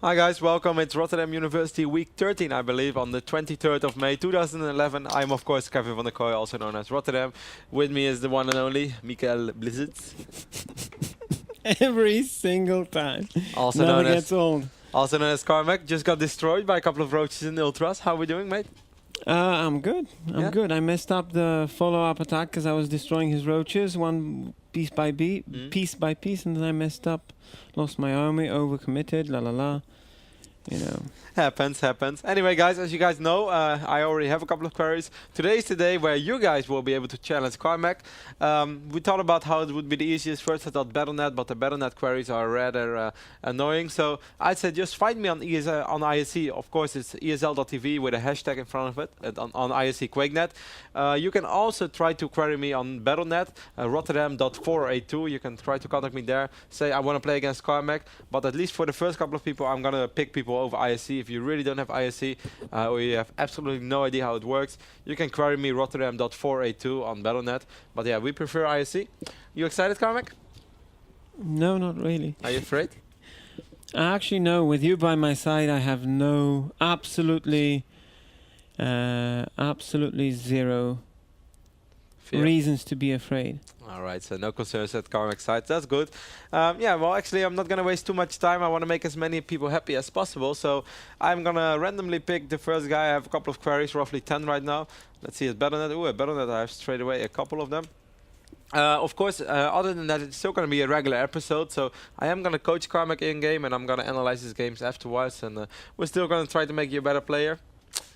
Hi guys, welcome. It's RotterdaM University week 13, I believe, on the 23rd of May 2011. I'm of course Kevin van der Kooi, also known as Rotterdam. With me is the one and only Mikael Blizzards. Every single time. Also Never known gets old. Also known as Carmac. Just got destroyed by a couple of roaches in the Ultras. How are we doing, mate? I'm good. I'm good. I messed up the follow-up attack because I was destroying his roaches one piece by piece, and then I messed up. Lost my army, overcommitted, la la la. You know. Happens. Anyway, guys, as you guys know, I already have a couple of queries. Today is the day where you guys will be able to challenge Carmac. We thought about how it would be the easiest. First, I thought Battle.net, but the Battle.net queries are rather annoying. So I said just find me on ISC. Of course, it's esl-tv with a hashtag in front of it on ISC QuakeNet. You can also try to query me on Battle.net, RotterdaM.482. You can try to contact me there. Say I want to play against Carmac, but at least for the first couple of people, I'm gonna pick people over ISC. If you really don't have ISC or you have absolutely no idea how it works, you can query me RotterdaM.482 on Battle.net. But yeah, we prefer ISC. You excited, Carmac? No, not really. Are you afraid? Actually, no. With you by my side, I have absolutely zero Fear? reasons to be afraid. Alright, so no concerns at Carmac's side. That's good. Yeah, well, actually, I'm not going to waste too much time. I want to make as many people happy as possible. So I'm going to randomly pick the first guy. I have a couple of queries, roughly 10 right now. Let's see, it's Battle.net. Ooh, at Battle.net, I have straight away a couple of them. Of course, other than that, it's still going to be a regular episode. So I am going to coach Carmac in-game, and I'm going to analyze his games afterwards. And we're still going to try to make you a better player.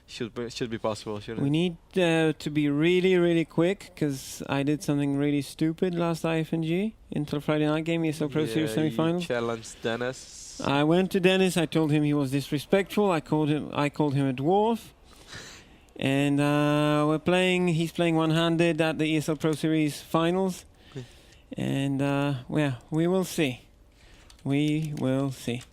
Should be possible, shouldn't it? We need to be really quick because I did something really stupid last IFNG until Friday night game, ESL Pro Series semi-finals. Challenged Dennis. I went to Dennis. I told him he was disrespectful. I called him a dwarf. And we're playing. He's playing one-handed at the ESL Pro Series finals. And yeah, we will see. We will see.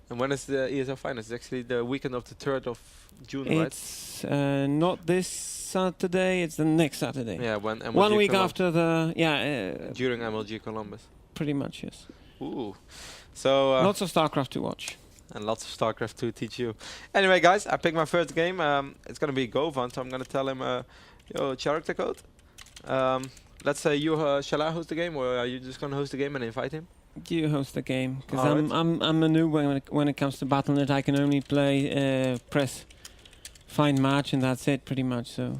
And when is the ESL finals? It's actually the weekend of the 3rd of June, right? It's not this Saturday. It's the next Saturday. Yeah, when MLG 1 week Columbus. after the during MLG Columbus. Pretty much, yes. Ooh, so lots of StarCraft to watch. And lots of StarCraft to teach you. Anyway, guys, I picked my first game. It's gonna be Govan, so I'm gonna tell him your character code. Let's say you shall I host the game, or are you just gonna host the game and invite him? You host the game, because I'm a noob when it comes to Battle.net. I can only play press find match, and that's it pretty much. So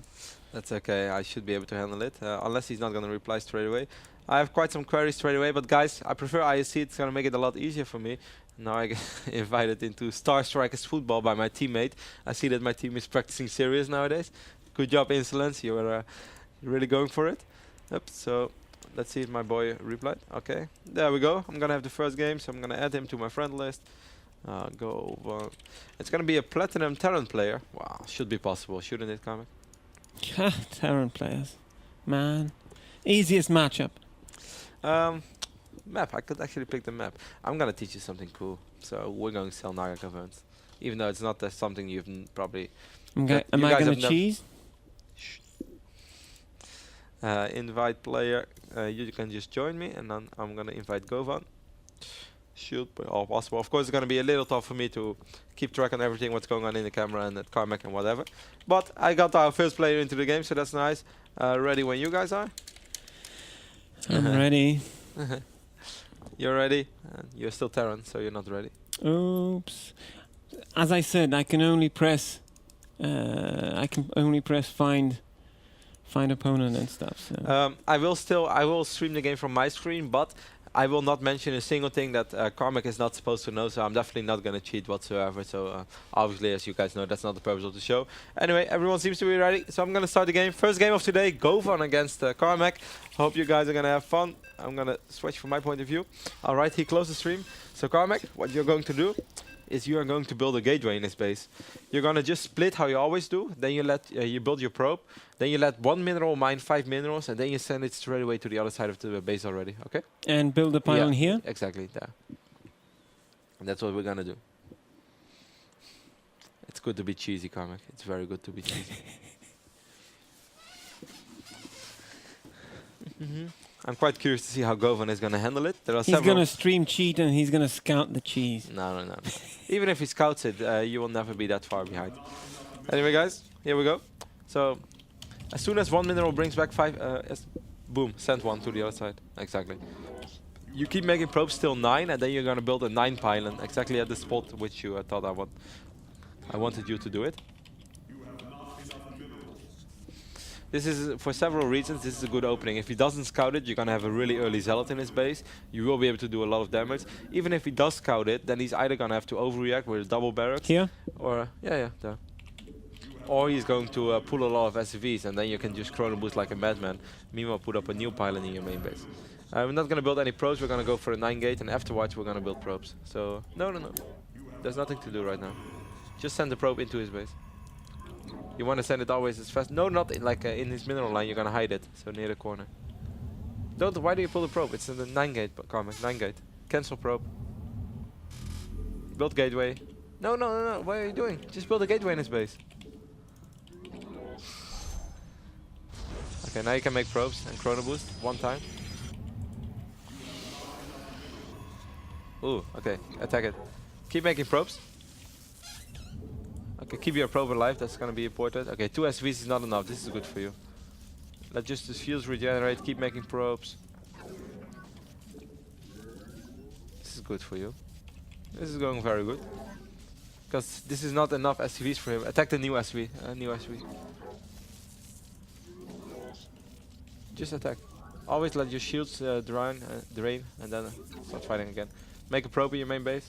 that's okay. I should be able to handle it, unless he's not gonna reply straight away. I have quite some queries straight away, but guys, I prefer ISC. It's gonna make it a lot easier for me. Now I get invited into Star Strikers football by my teammate. I see that my team is practicing serious nowadays. Good job, Insolence. You're really going for it. Yep. So. Let's see if my boy replied. Okay, there we go. I'm gonna have the first game, so I'm gonna add him to my friend list. Go over. It's gonna be a Platinum Terran player. Wow, should be possible, shouldn't it, Carmac? Terran players, man, easiest matchup. Map. I could actually pick the map. I'm gonna teach you something cool. So we're going to sell Naga Caverns, even though it's not something you've probably. Am I gonna cheese? Invite player. You can just join me, and then I'm gonna invite Govan. Should be all possible. Of course, it's gonna be a little tough for me to keep track on everything what's going on in the camera and at Carmac and whatever. But I got our first player into the game, so that's nice. Ready when you guys are? I'm ready. You're ready? You're still Terran, so you're not ready. Oops. As I said, I can only press. Find opponent and stuff. So. I will stream the game from my screen, but I will not mention a single thing that Carmac is not supposed to know, so I'm definitely not going to cheat whatsoever. So obviously, as you guys know, that's not the purpose of the show. Anyway, everyone seems to be ready, so I'm going to start the game. First game of today, Govan against Carmac. Hope you guys are going to have fun. I'm going to switch from my point of view. All right, he closed the stream. So Carmac, what you're going to do is you are going to build a gateway in his base. You're going to just split how you always do. Then you you build your probe. Then you let one mineral mine 5 minerals, and then you send it straight away to the other side of the base already. Okay? And build a pylon here? Exactly, there. And that's what we're going to do. It's good to be cheesy, Carmac. It's very good to be cheesy. I'm quite curious to see how Govan is going to handle it. There are He's several. gonna stream cheat and he's gonna scout the cheese. No, no, no. Even if he scouts it, you will never be that far behind. Anyway, guys, here we go. So, as soon as one mineral brings back 5, boom, send one to the other side. Exactly. You keep making probes till 9, and then you're gonna build a 9 pylon exactly at the spot which you thought I wanted you to do it. This is, for several reasons, this is a good opening. If he doesn't scout it, you're going to have a really early zealot in his base. You will be able to do a lot of damage. Even if he does scout it, then he's either going to have to overreact with a double barracks. Here? Or, yeah, there. Or he's going to pull a lot of SCVs, and then you can just chrono boost like a madman. Meanwhile, put up a new pylon in your main base. We're not going to build any probes, we're going to go for a 9 gate, and afterwards we're going to build probes. So, no. There's nothing to do right now. Just send the probe into his base. You want to send it always as fast. No, not in, like in his mineral line. You're gonna hide it, so near the corner. Don't. Why do you pull the probe? It's in the 9 gate, Carmac. 9 gate. Cancel probe. Build gateway. No. What are you doing? Just build a gateway in his base. Okay, now you can make probes and chrono boost one time. Ooh. Okay. Attack it. Keep making probes. Okay, keep your probe alive, that's gonna be important. Okay, 2 SVs is not enough, this is good for you. Let just the fields regenerate, keep making probes. This is good for you. This is going very good. Because this is not enough SCVs for him. Attack the new SV, Just attack. Always let your shields drain, and then start fighting again. Make a probe in your main base.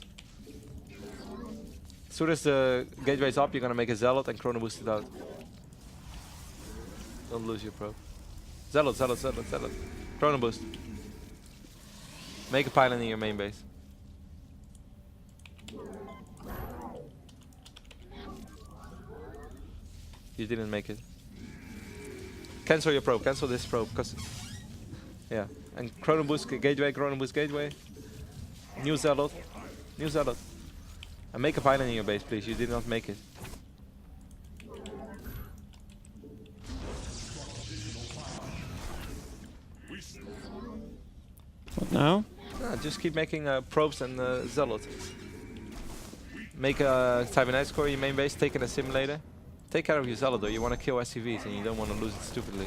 As soon as the gateway is up, you're gonna make a zealot and chrono boost it out. Don't lose your probe. Zealot. Chrono boost. Make a pylon in your main base. You didn't make it. Cancel your probe. Cancel this probe, cause yeah. And chrono boost gateway. New zealot. And make a pylon in your base, please. You did not make it. What now? Just keep making probes and zealot. Make a cybernetics core in your main base. Take an assimilator. Take care of your zealot though. You want to kill SCVs and you don't want to lose it stupidly.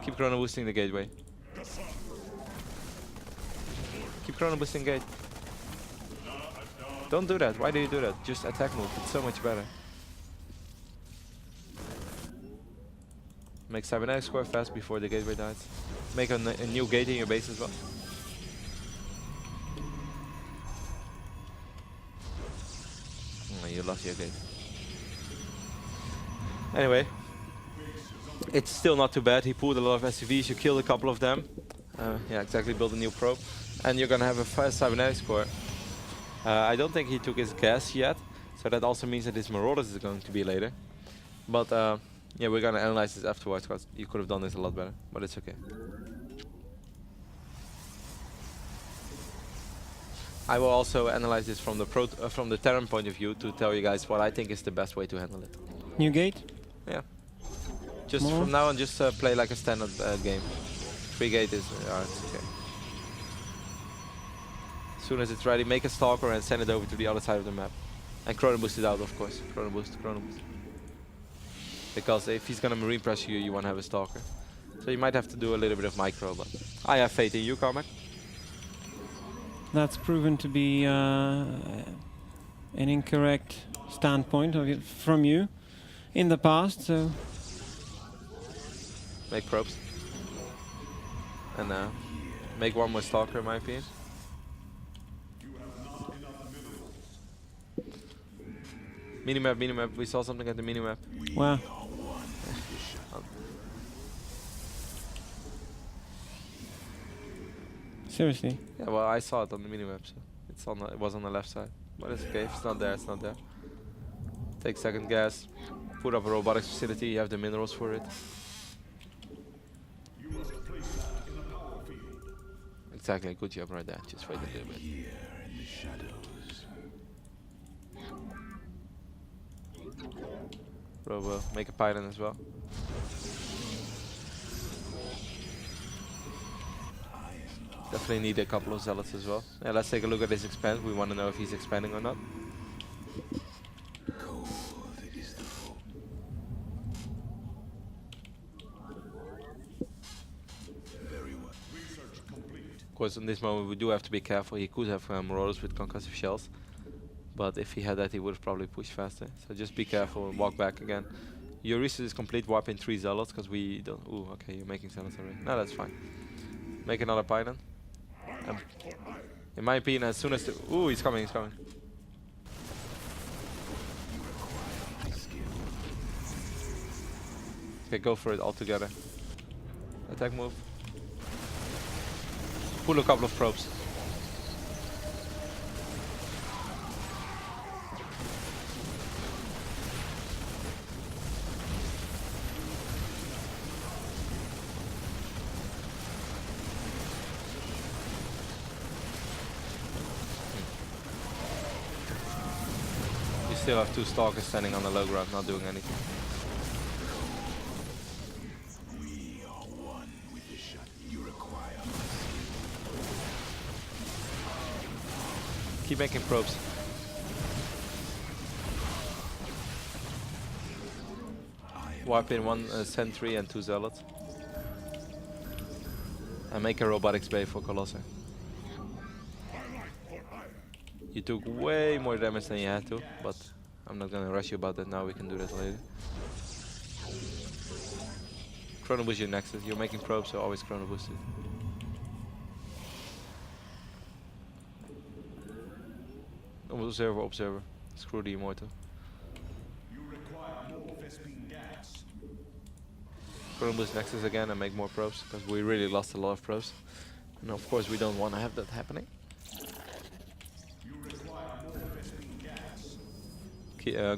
Keep chrono boosting the gateway. Keep chrono boosting gate. Don't do that. Why do you do that? Just attack move. It's so much better. Make cybernetics core fast before the gateway dies. Make a new gate in your base as well. Oh, you lost your gate. Anyway, it's still not too bad. He pulled a lot of SCVs. You killed a couple of them. Yeah, exactly. Build a new probe, and you're gonna have a fast cybernetics core. I don't think he took his gas yet, so that also means that his Marauders is going to be later. But yeah, we're gonna analyze this afterwards, because you could have done this a lot better, but it's okay. I will also analyze this from the Terran point of view to tell you guys what I think is the best way to handle it. New gate? Yeah. Just from now on, just play like a standard game. 3 gate is it's okay. As soon as it's ready, make a stalker and send it over to the other side of the map. And chrono boost it out, of course. Chrono boost. Because if he's gonna marine press you, you wanna have a stalker. So you might have to do a little bit of micro, but I have faith in you, Carmac. That's proven to be an incorrect standpoint from you in the past, so... Make probes. And make one more stalker, in my opinion. Minimap, we saw something at the minimap. Wow. Seriously? Yeah, well, I saw it on the minimap, so it's on it was on the left side. But it's okay, if it's not there, it's not there. Take second gas, put up a robotics facility, you have the minerals for it. Exactly, good job right there, just wait a little bit. Robo, make a pylon as well. Definitely need a couple of zealots as well. Yeah, let's take a look at his expand. We want to know if he's expanding or not. Of course, in this moment we do have to be careful. He could have marauders with concussive shells, but if he had that, he would have probably pushed faster. So just be careful and walk back again. Your research is complete. Warp in 3 zealots because we don't. Ooh, okay, you're making zealots already. No, that's fine. Make another pylon. In my opinion, as soon as the ooh, he's coming, he's coming. Okay, go for it all together. Attack move. Pull a couple of probes. You still have 2 stalkers standing on the low ground, not doing anything. Keep making probes. Wipe in 1 sentry and 2 zealots. And make a robotics bay for Colossi. You took way more damage than you had to, but I'm not gonna rush you about that now, we can do that later. Chrono boost your nexus. You're making probes, so always chrono boost it. Observer, observer. Screw the immortal. Chrono boost nexus again and make more probes, because we really lost a lot of probes. And of course we don't want to have that happening.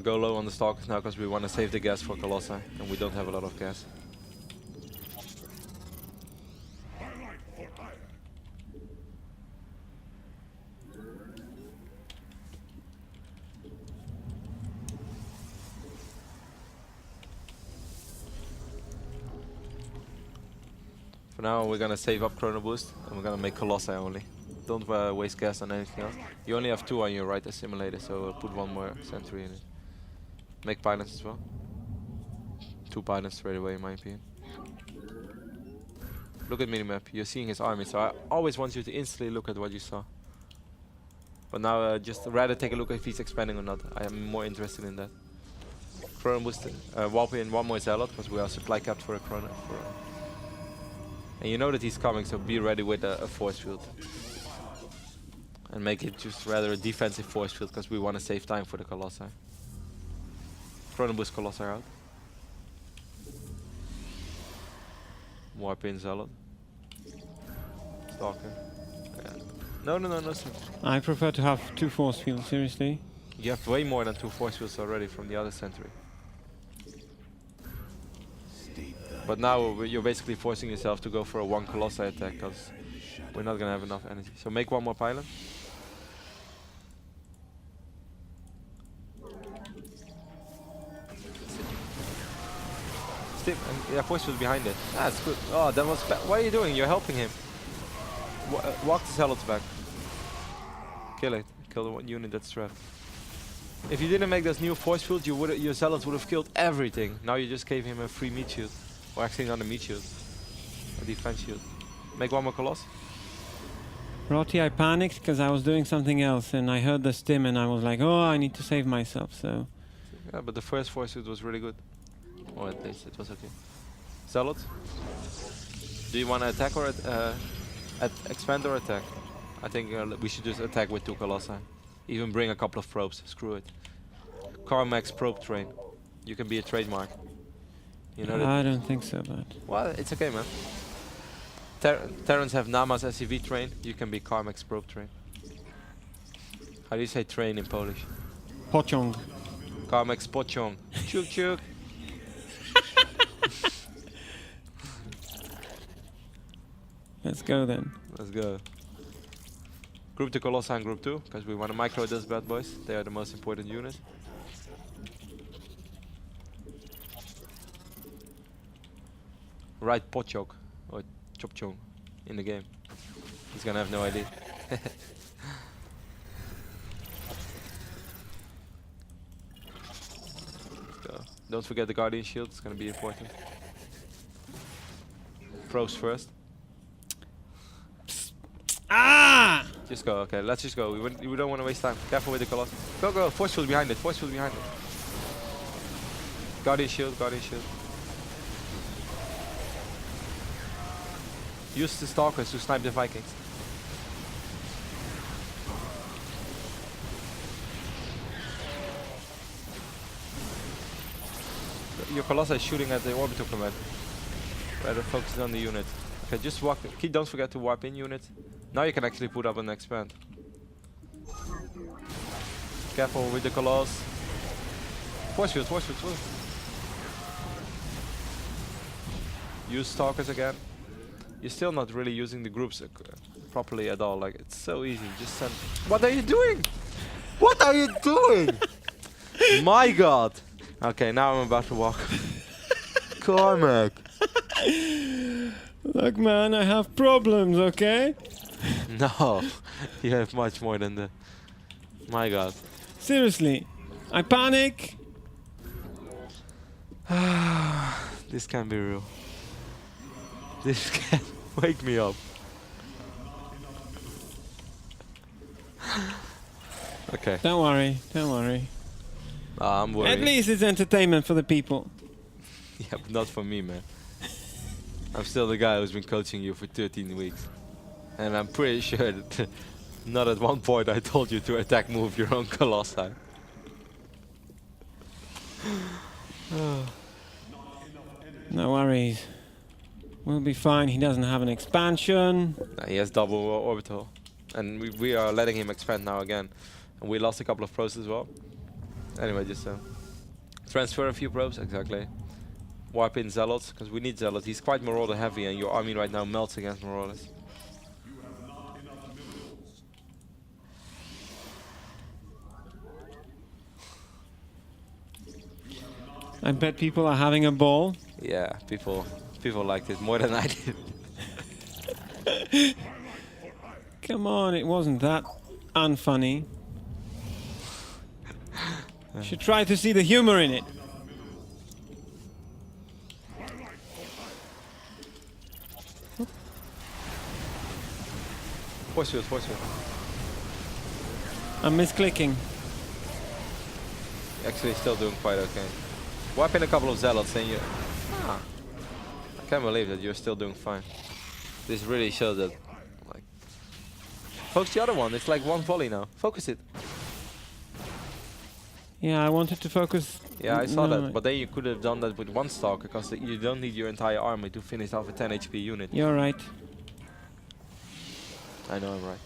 Go low on the stalkers now, because we want to save the gas for Colossi, and we don't have a lot of gas. For now we're gonna save up Chrono Boost, and we're gonna make Colossi only. Don't waste gas on anything else. You only have 2 on your right assimilator, so put 1 more sentry in it. Make pylons as well. 2 pylons straight away in my opinion. Look at minimap, you're seeing his army, so I always want you to instantly look at what you saw. But now just rather take a look if he's expanding or not. I am more interested in that. Chrono Boost, warp in 1 more zealot, because we are supply capped for a chrono. And you know that he's coming, so be ready with a force field. And make it just rather a defensive force field, because we want to save time for the Colossi. Chrono Boost Colossi out. Warp in zealot. Stalker. Yeah. No. I prefer to have 2 force fields, seriously. You have way more than 2 force fields already from the other sentry. But now you're basically forcing yourself to go for a 1 Colossi attack, because we're not gonna have enough energy. So make 1 more pylon. Stick, and yeah, force field behind it. Ah, that's good. Oh, that was bad. What are you doing? You're helping him. Walk the zealots back. Kill it. Kill the 1 unit that's trapped. If you didn't make those new force fields, your zealots would have killed everything. Now you just gave him a free meat shield. Or actually not a meat shield. A defense shield. Make 1 more Coloss. Rotti, I panicked because I was doing something else and I heard the stim and I was like, oh, I need to save myself, so... Yeah, but the first force field was really good. Or at least it was okay. Zealot? Do you want to attack or expand or attack? I think we should just attack with 2 Colossi. Even bring a couple of probes, screw it. Carmac's probe train. You can be a trademark. You know that? I don't think so, but... Well, it's okay, man. Terrans have Nama's SCV train. You can be Carmac's probe train. How do you say train in Polish? Pociąg. Carmac's pociąg. Chuk chuk. Let's go then. Let's go. Group 2 Colossi and Group 2, because we want to micro those bad boys. They are the most important unit. Right pociąg or chopchong in the game. He's gonna have no idea. So, don't forget the Guardian Shield, it's gonna be important. Pros first. Ah! Just go, okay, let's just go. We don't want to waste time. Careful with the Colossus. Go, go, force field behind it, force field behind it. Guardian Shield, Guardian Shield. Use the Stalkers to snipe the Vikings. Your Colossus is shooting at the orbital command. Rather focus on the unit. Okay, just walk. Don't forget to warp in unit. Now you can actually put up an expand. Careful with the Colossus. Force field, force field, force field. Use Stalkers again. You're still not really using the groups properly at all. Like, it's so easy. Just send. What are you doing? What are you doing? My God. Okay, now I'm about to walk. Carmac. Look, man, I have problems, okay? No, you have much more than the. My God. Seriously, I panic. This can't be real. This can't wake me up. Okay. Don't worry, don't worry. I'm worried. At least it's entertainment for the people. Yeah, but not for me, man. I'm still the guy who's been coaching you for 13 weeks. And I'm pretty sure that not at one point I told you to attack move your own Colossi. No worries. We'll be fine. He doesn't have an expansion. Nah, he has double orbital. And we are letting him expand now again. And we lost a couple of pros as well. Anyway, just transfer a few probes, exactly. Wipe in Zealots, because we need Zealots. He's quite Marauder heavy, and your army right now melts against Marauders. I bet people are having a ball. Yeah, people liked it more than I did. Come on, it wasn't that unfunny. Should try to see the humor in it. Force field, force field. I'm misclicking. Actually, still doing quite okay. Wipe in a couple of Zealots and you... Ah, I can't believe that you're still doing fine. This really shows that... Like, focus the other one, it's like one volley now. Focus it. Yeah, I wanted to focus. Yeah, I saw that, but then you could have done that with one Stalker, because you don't need your entire army to finish off a 10 HP unit. You're right. I know I'm right.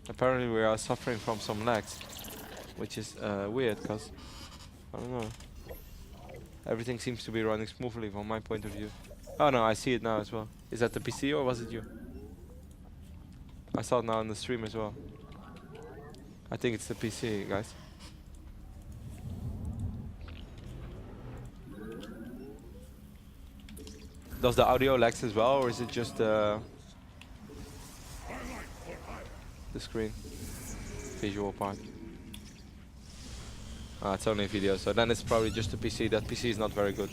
Apparently we are suffering from some lags, which is weird, because, I don't know, everything seems to be running smoothly from my point of view. Oh no, I see it now as well. Is that the PC or was it you? I saw it now on the stream as well. I think it's the PC, guys. Does the audio lags as well, or is it just the screen visual part? Ah, it's only video, so then it's probably just the PC. That PC is not very good.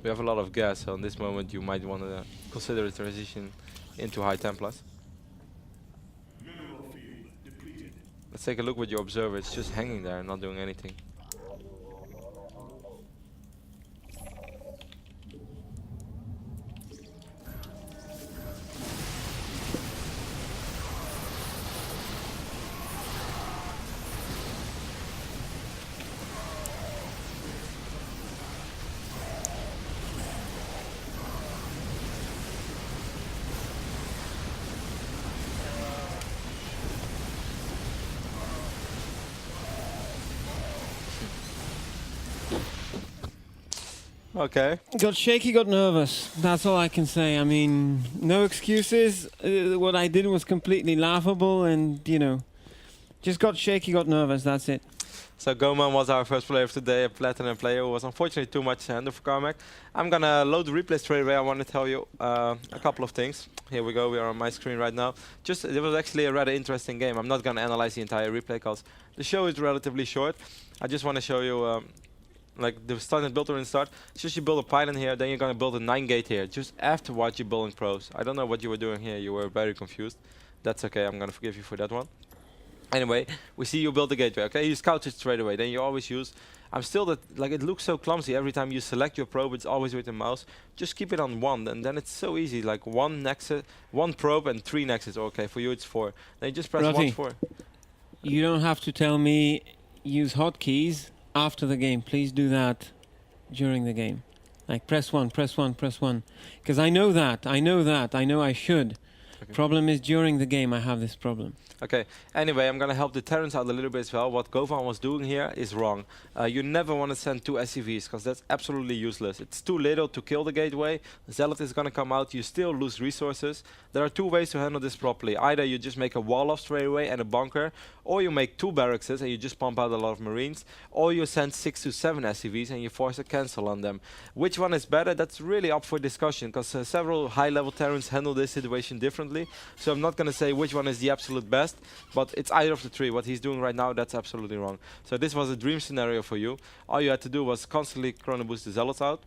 We have a lot of gas, so in this moment you might want to consider a transition into High Templars. Let's take a look with your observer. It's just hanging there and not doing anything. Okay. Got shaky, got nervous. That's all I can say. I mean, no excuses. What I did was completely laughable, and you know, just got shaky, got nervous. That's it. So Goman was our first player of today, a platinum player who was unfortunately too much to handle for Carmac. I'm gonna load the replay straight away. I want to tell you a couple of things. Here we go. We are on my screen right now. It was actually a rather interesting game. I'm not gonna analyze the entire replay because the show is relatively short. I just want to show you like the standard builder in the start. It's just you build a pylon here, then you're gonna build a 9-gate here. Just afterwards you're building pros. I don't know what you were doing here. You were very confused. That's okay. I'm gonna forgive you for that one. Anyway, we see you build the gateway, okay? You scout it straight away. Then you always use... I'm still that... Like, it looks so clumsy every time you select your probe. It's always with the mouse. Just keep it on 1, and then it's so easy. Like, 1 nexus, 1 probe and 3 nexus. Okay, for you it's 4. Then you just press 1, 4. You don't have to tell me use hotkeys after the game. Please do that during the game. Like, press 1, press 1, press 1. Because I know that. I know I should. Okay. Problem is, during the game, I have this problem. Okay, anyway, I'm going to help the Terrans out a little bit as well. What Govan was doing here is wrong. You never want to send 2 SCVs, because that's absolutely useless. It's too little to kill the gateway. Zealot is going to come out. You still lose resources. There are 2 ways to handle this properly. Either you just make a wall off straight away and a bunker, or you make 2 barracks and you just pump out a lot of Marines, or you send 6 to 7 SCVs and you force a cancel on them. Which one is better? That's really up for discussion, because several high-level Terrans handle this situation differently. So I'm not going to say which one is the absolute best, but it's either of the 3. What he's doing right now, that's absolutely wrong. So this was a dream scenario for you. All you had to do was constantly chrono boost the Zealots out,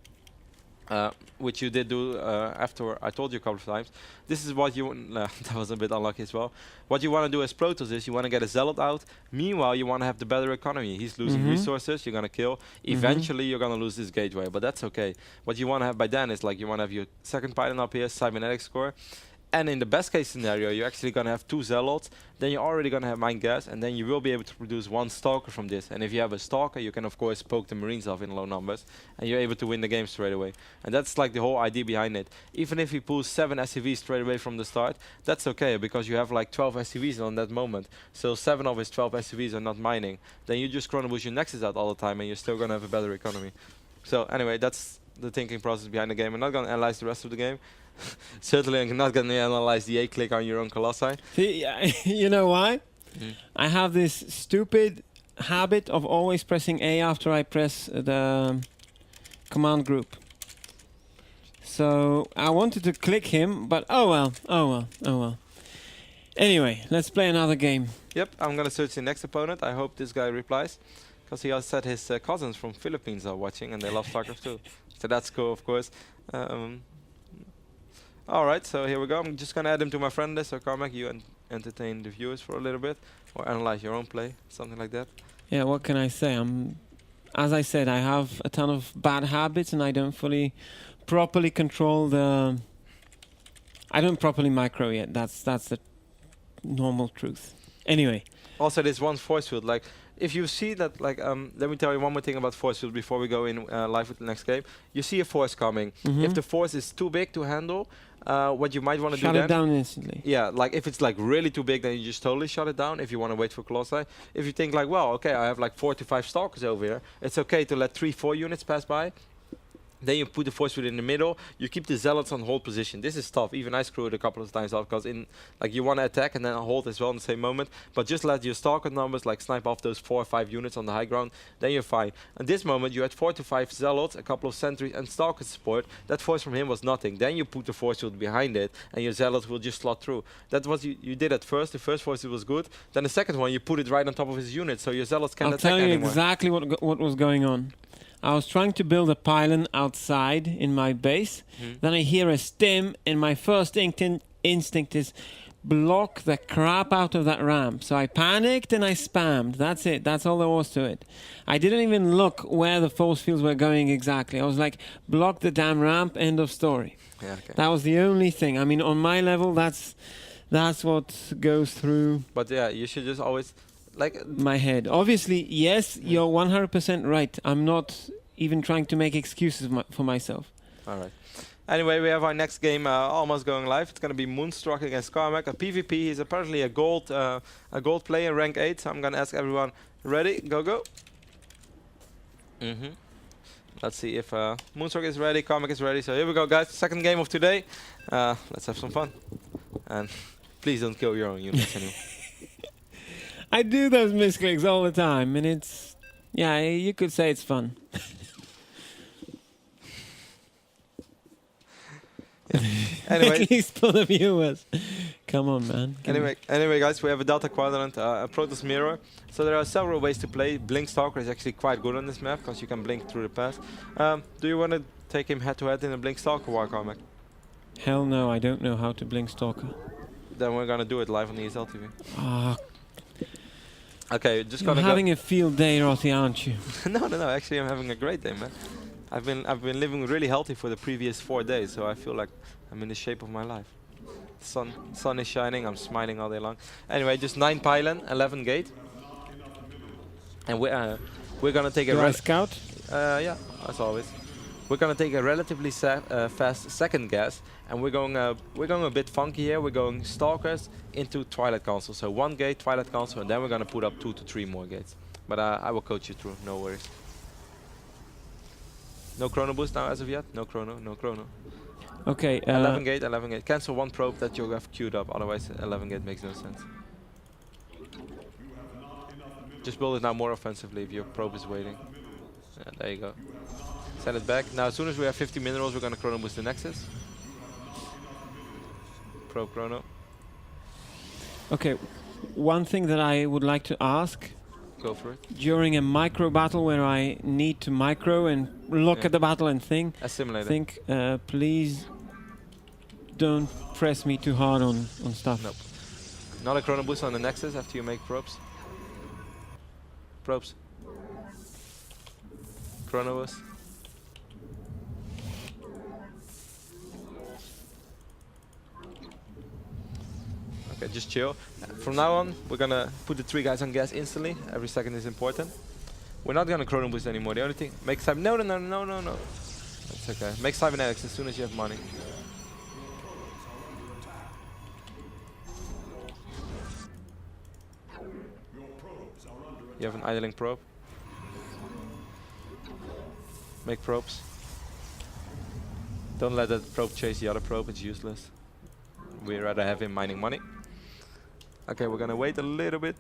which you did do after I told you a couple of times. This is what you... that was a bit unlucky as well. What you want to do as Protoss is you want to get a Zealot out. Meanwhile, you want to have the better economy. He's losing resources, you're going to kill. Eventually, you're going to lose this gateway, but that's okay. What you want to have by then is like you want to have your second pylon up here, cybernetics core. And in the best case scenario, you're actually going to have 2 Zealots, then you're already going to have mine gas, and then you will be able to produce 1 Stalker from this. And if you have a Stalker, you can of course poke the Marines off in low numbers, and you're able to win the game straight away. And that's like the whole idea behind it. Even if he pulls 7 SCVs straight away from the start, that's okay, because you have like 12 SCVs on that moment. So 7 of his 12 SCVs are not mining. Then you just chrono boost your Nexus out all the time, and you're still going to have a better economy. So anyway, that's the thinking process behind the game. I'm not going to analyze the rest of the game. Certainly I'm not going to analyze the A-click on your own Colossi. See, you know why? I have this stupid habit of always pressing A after I press the command group. So I wanted to click him, but oh well. Anyway, let's play another game. Yep, I'm going to search the next opponent. I hope this guy replies, because he said his cousins from Philippines are watching and they love StarCraft too. So that's cool, of course. Alright, so here we go. I'm just going to add him to my friend list. So Carmac, you entertain the viewers for a little bit, or analyze your own play, something like that. Yeah, what can I say? As I said, I have a ton of bad habits, and I don't properly control the... I don't properly micro yet. That's the normal truth. Anyway. Also, this one force field, like, if you see that, like, let me tell you one more thing about force field before we go in live with the next game. You see a force coming. If the force is too big to handle, what you might want to do then... Shut it down instantly. Yeah, like if it's like really too big, then you just totally shut it down if you want to wait for Colossi. If you think like, well, okay, I have like 4 to 5 Stalkers over here, it's okay to let 3, 4 units pass by. Then you put the force field in the middle. You keep the Zealots on hold position. This is tough. Even I screwed it a couple of times off, because in like you want to attack and then hold as well in the same moment. But just let your Stalker numbers like snipe off those 4 or 5 units on the high ground. Then you're fine. At this moment, you had 4 to 5 Zealots, a couple of sentries, and Stalker support. That force from him was nothing. Then you put the force field behind it, and your Zealots will just slot through. That's what you did at first. The first force field was good. Then the second one, you put it right on top of his unit, so your Zealots can't attack anymore. I'll tell you exactly what was going on. I was trying to build a pylon outside in my base. Then I hear a stim, and my first instinct is block the crap out of that ramp. So I panicked and I spammed. That's it. That's all there was to it. I didn't even look where the force fields were going exactly. I was like, block the damn ramp, end of story. Yeah, okay. That was the only thing. I mean, on my level, that's what goes through. But yeah, you should just always... like my head. Obviously, yes, you're 100% right. I'm not even trying to make excuses for myself. All right. Anyway, we have our next game almost going live. It's going to be Moonstruck against Carmac. A PvP. He's apparently a gold player, rank 8. So I'm going to ask everyone, ready? Go, go. Let's see if Moonstalk is ready, Carmac is ready. So here we go, guys. Second game of today. Let's have some fun. And please don't kill your own units anymore. I do those misclicks all the time, and it's... Yeah, you could say it's fun. Anyway. At least for the viewers. Come on, man. Anyway, guys, we have a Delta Quadrant, a Protoss Mirror. So there are several ways to play. Blink Stalker is actually quite good on this map, because you can blink through the path. Do you want to take him head-to-head in a Blink Stalker war, Carmac? Hell no, I don't know how to blink Stalker. Then we're going to do it live on the esl-tv. Ah, Okay, just you're gonna having a field day, Rotty, aren't you? No. Actually, I'm having a great day, man. I've been living really healthy for the previous 4 days, so I feel like I'm in the shape of my life. Sun is shining. I'm smiling all day long. Anyway, just 9 pylon, 11 gate, and we're gonna take Do I scout? yeah, as always. We're gonna take a relatively fast second gas, and we're going a bit funky here. We're going Stalkers into Twilight Council. So 1 gate Twilight Council, and then we're gonna put up 2 to 3 more gates. But I will coach you through. No worries. No chrono boost now as of yet. No chrono. Okay. 11 gate. Cancel 1 probe that you have queued up. Otherwise, 11 gate makes no sense. Just build it now more offensively if your probe is waiting. Yeah, there you go. Send it back. Now, as soon as we have 50 minerals, we're gonna chrono boost the Nexus. Probe chrono. Okay. One thing that I would like to ask. Go for it. During a micro battle where I need to micro and look at the battle and think, please don't press me too hard on stuff. Nope. Not a chrono boost on the Nexus after you make probes. Probes. Chrono boost. Okay, just chill. From now on, we're gonna put the 3 guys on gas instantly. Every second is important. We're not gonna chrono boost anymore. The only thing, make cyber. No. That's okay. Make cybernetics as soon as you have money. You have an idling probe. Make probes. Don't let that probe chase the other probe. It's useless. We'd rather have him mining money. Okay, we're gonna wait a little bit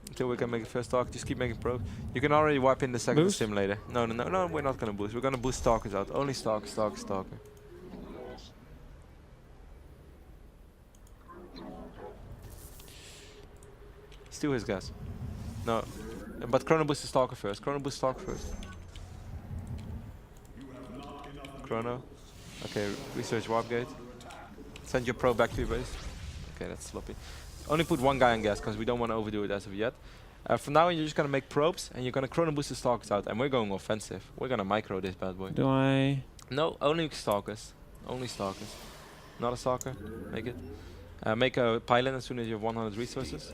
until we can make the first talk. Just keep making probes. You can already wipe in the second Boost? simulator. No, we're not gonna boost. We're gonna boost stalkers out. Only stalker. Steal his gas. No, but chrono boost the stalker first. Chrono. Okay, research warp gate. Send your probe back to your base. Okay, that's sloppy. Only put 1 guy on gas because we don't want to overdo it as of yet. From now on, you're just gonna make probes and you're gonna chrono boost the stalkers out, and we're going offensive. We're gonna micro this bad boy. Do I? No, only stalkers. Not a stalker. Make it. Make a pylon as soon as you have 100 resources.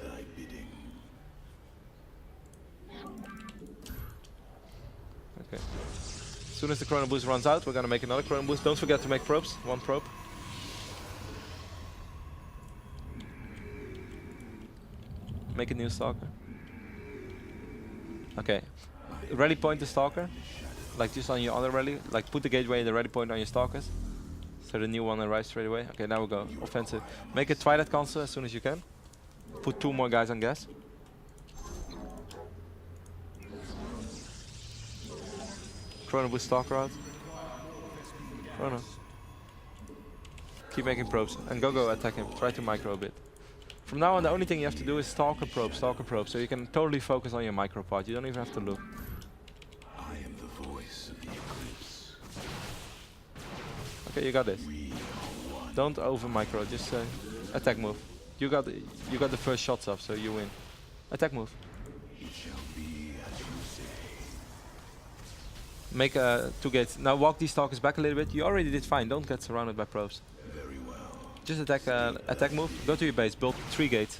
Okay. As soon as the chrono boost runs out, we're gonna make another chrono boost. Don't forget to make probes. 1 probe. Make a new stalker. Okay. Rally point the stalker. Like just on your other rally. Like put the gateway and the rally point on your stalkers. So the new one arrives straight away. Okay, now we go. Offensive. Make a Twilight Council as soon as you can. Put 2 more guys on gas. Chrono boost stalker out. Chrono. Keep making probes. And go attack him. Try to micro a bit. From now on, the only thing you have to do is stalker probe, so you can totally focus on your micro part. You don't even have to look. I am the voice of the Eclipse. Okay, you got this. Don't over micro, just attack move. You got the first shots off, so you win. Attack move. It shall be as you say. Make 2 gates. Now walk these stalkers back a little bit. You already did fine. Don't get surrounded by probes. Very well. Just attack move. Go to your base. Build 3 gates.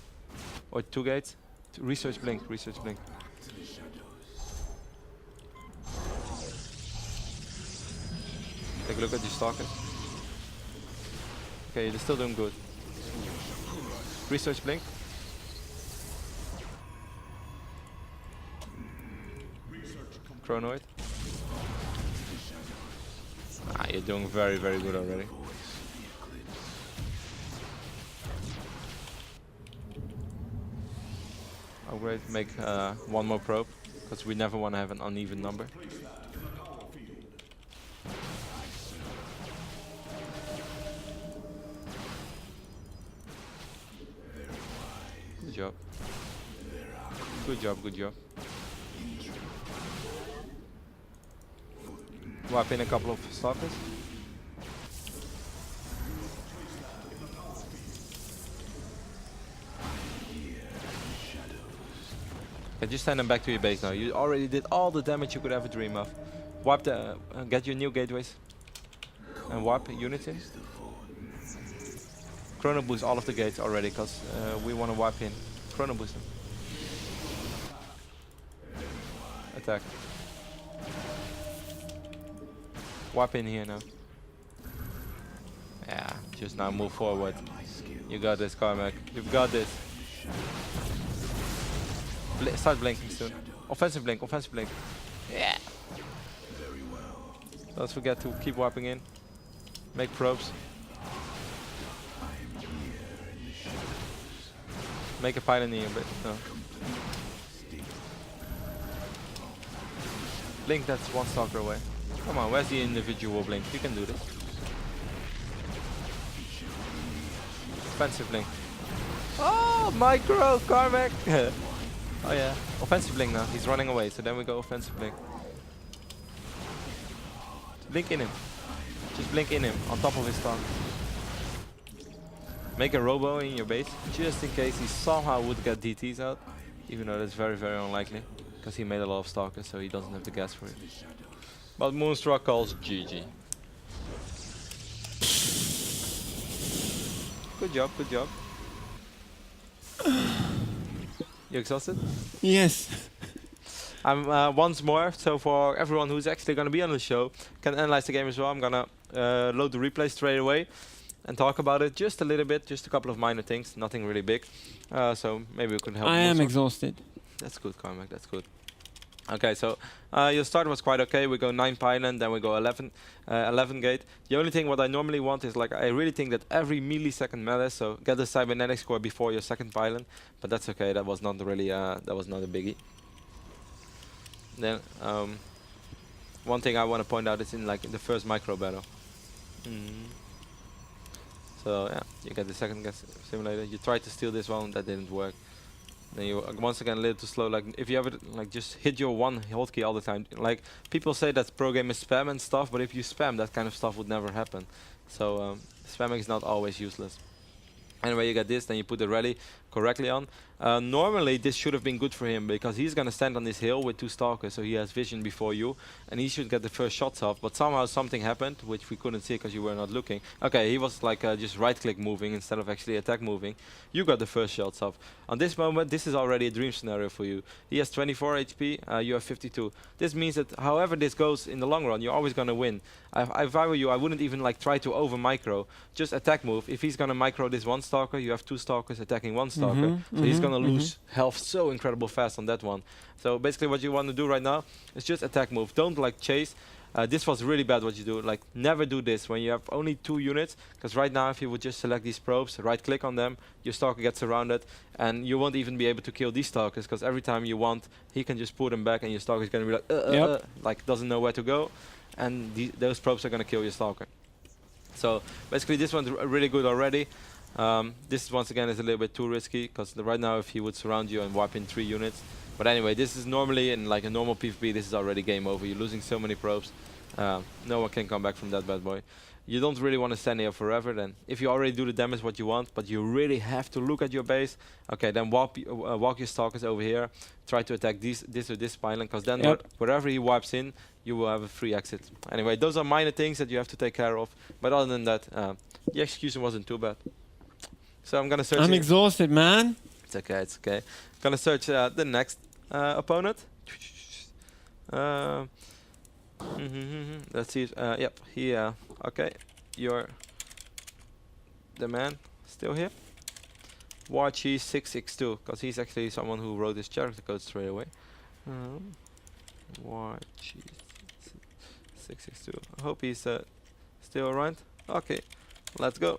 Or 2 gates. Research blink. Take a look at your stalkers. Okay, they're still doing good. Research blink. Chronoid. you're doing very, very good already. Upgrade, make one more probe, because we never want to have an uneven number. Good job. Good job, good job. Wipe in a couple of stalkers. Okay, just send them back to your base now. You already did all the damage you could ever dream of. Wipe the, get your new gateways. And wipe units in. Chrono boost all of the gates already, because we want to wipe in. Chrono boost them. Attack. Wipe in here now. Yeah, just now move forward. You got this, Carmac. You've got this. Start blinking soon. Offensive blink, offensive blink. Yeah. Don't forget to keep wiping in. Make probes. Make a pioneer, but no. Blink, that's one stalker away. Come on, where's the individual blink? You can do this. Offensive blink. Oh, micro, Carmac! Oh yeah, offensive blink now. He's running away, so then we go offensive blink. Blink in him. Just blink in him, on top of his tongue. Make a robo in your base, just in case he somehow would get DTs out. Even though that's very, very unlikely. Because he made a lot of stalkers, so he doesn't have the gas for it. But Moonstruck calls GG. Good job, good job. You exhausted? Yes. I'm once more, so for everyone who's actually going to be on the show, can analyze the game as well. I'm going to load the replay straight away and talk about it just a little bit, just a couple of minor things, nothing really big. So maybe we can help. I am exhausted. That's good, Carmac, that's good. Okay, so your start was quite okay. We go 9 pylon, then we go 11 gate. The only thing what I normally want is, like, I really think that every millisecond matters, so get the cybernetic score before your second pylon, but that's okay, that was not really, that was not a biggie. Then, one thing I want to point out is in the first micro battle. So yeah, you get the second gas simulator. You tried to steal this one, that didn't work. Then you once again a little too slow. Like if you ever just hit your one hotkey all the time. Like people say that pro game is spam and stuff, but if you spam, that kind of stuff would never happen. So spamming is not always useless. Anyway, you get this, then you put the rally correctly on. Normally this should have been good for him because he's gonna stand on this hill with 2 stalkers, so he has vision before you, and he should get the first shots off. But somehow something happened, which we couldn't see because you were not looking. Okay, he was like just right-click moving instead of actually attack moving. You got the first shots off. On this moment, this is already a dream scenario for you. He has 24 HP, you have 52. This means that however this goes in the long run, you're always gonna win. If I were you, I wouldn't even try to over micro. Just attack move. If he's gonna micro this one stalker, you have 2 stalkers attacking 1 stalker. So he's gonna lose health so incredible fast on that one. So basically what you want to do right now is just attack move. Don't chase. This was really bad what you do. Never do this when you have only 2 units, because right now if you would just select these probes, right click on them, your stalker gets surrounded, and you won't even be able to kill these stalkers, because every time you want, he can just pull them back and your stalker is going to be like doesn't know where to go, and those probes are going to kill your stalker. So basically this one's really good already. This once again is a little bit too risky, because right now if he would surround you and wipe in 3 units. But anyway, this is normally in a normal PvP, this is already game over. You're losing so many probes. No one can come back from that bad boy. You don't really want to stand here forever then. If you already do the damage what you want, but you really have to look at your base, okay, then walk your stalkers over here. Try to attack this or this pylon, because then wherever he wipes in, you will have a free exit. Anyway, those are minor things that you have to take care of. But other than that, the execution wasn't too bad. So I'm gonna search. I'm exhausted, man. It's okay, it's okay. Gonna search the next opponent. Let's see. Yep, he. Okay, you're the man. Still here. Warchi 662, because he's actually someone who wrote his character code straight away. Warchi 662. I hope he's Still around? Okay, let's go.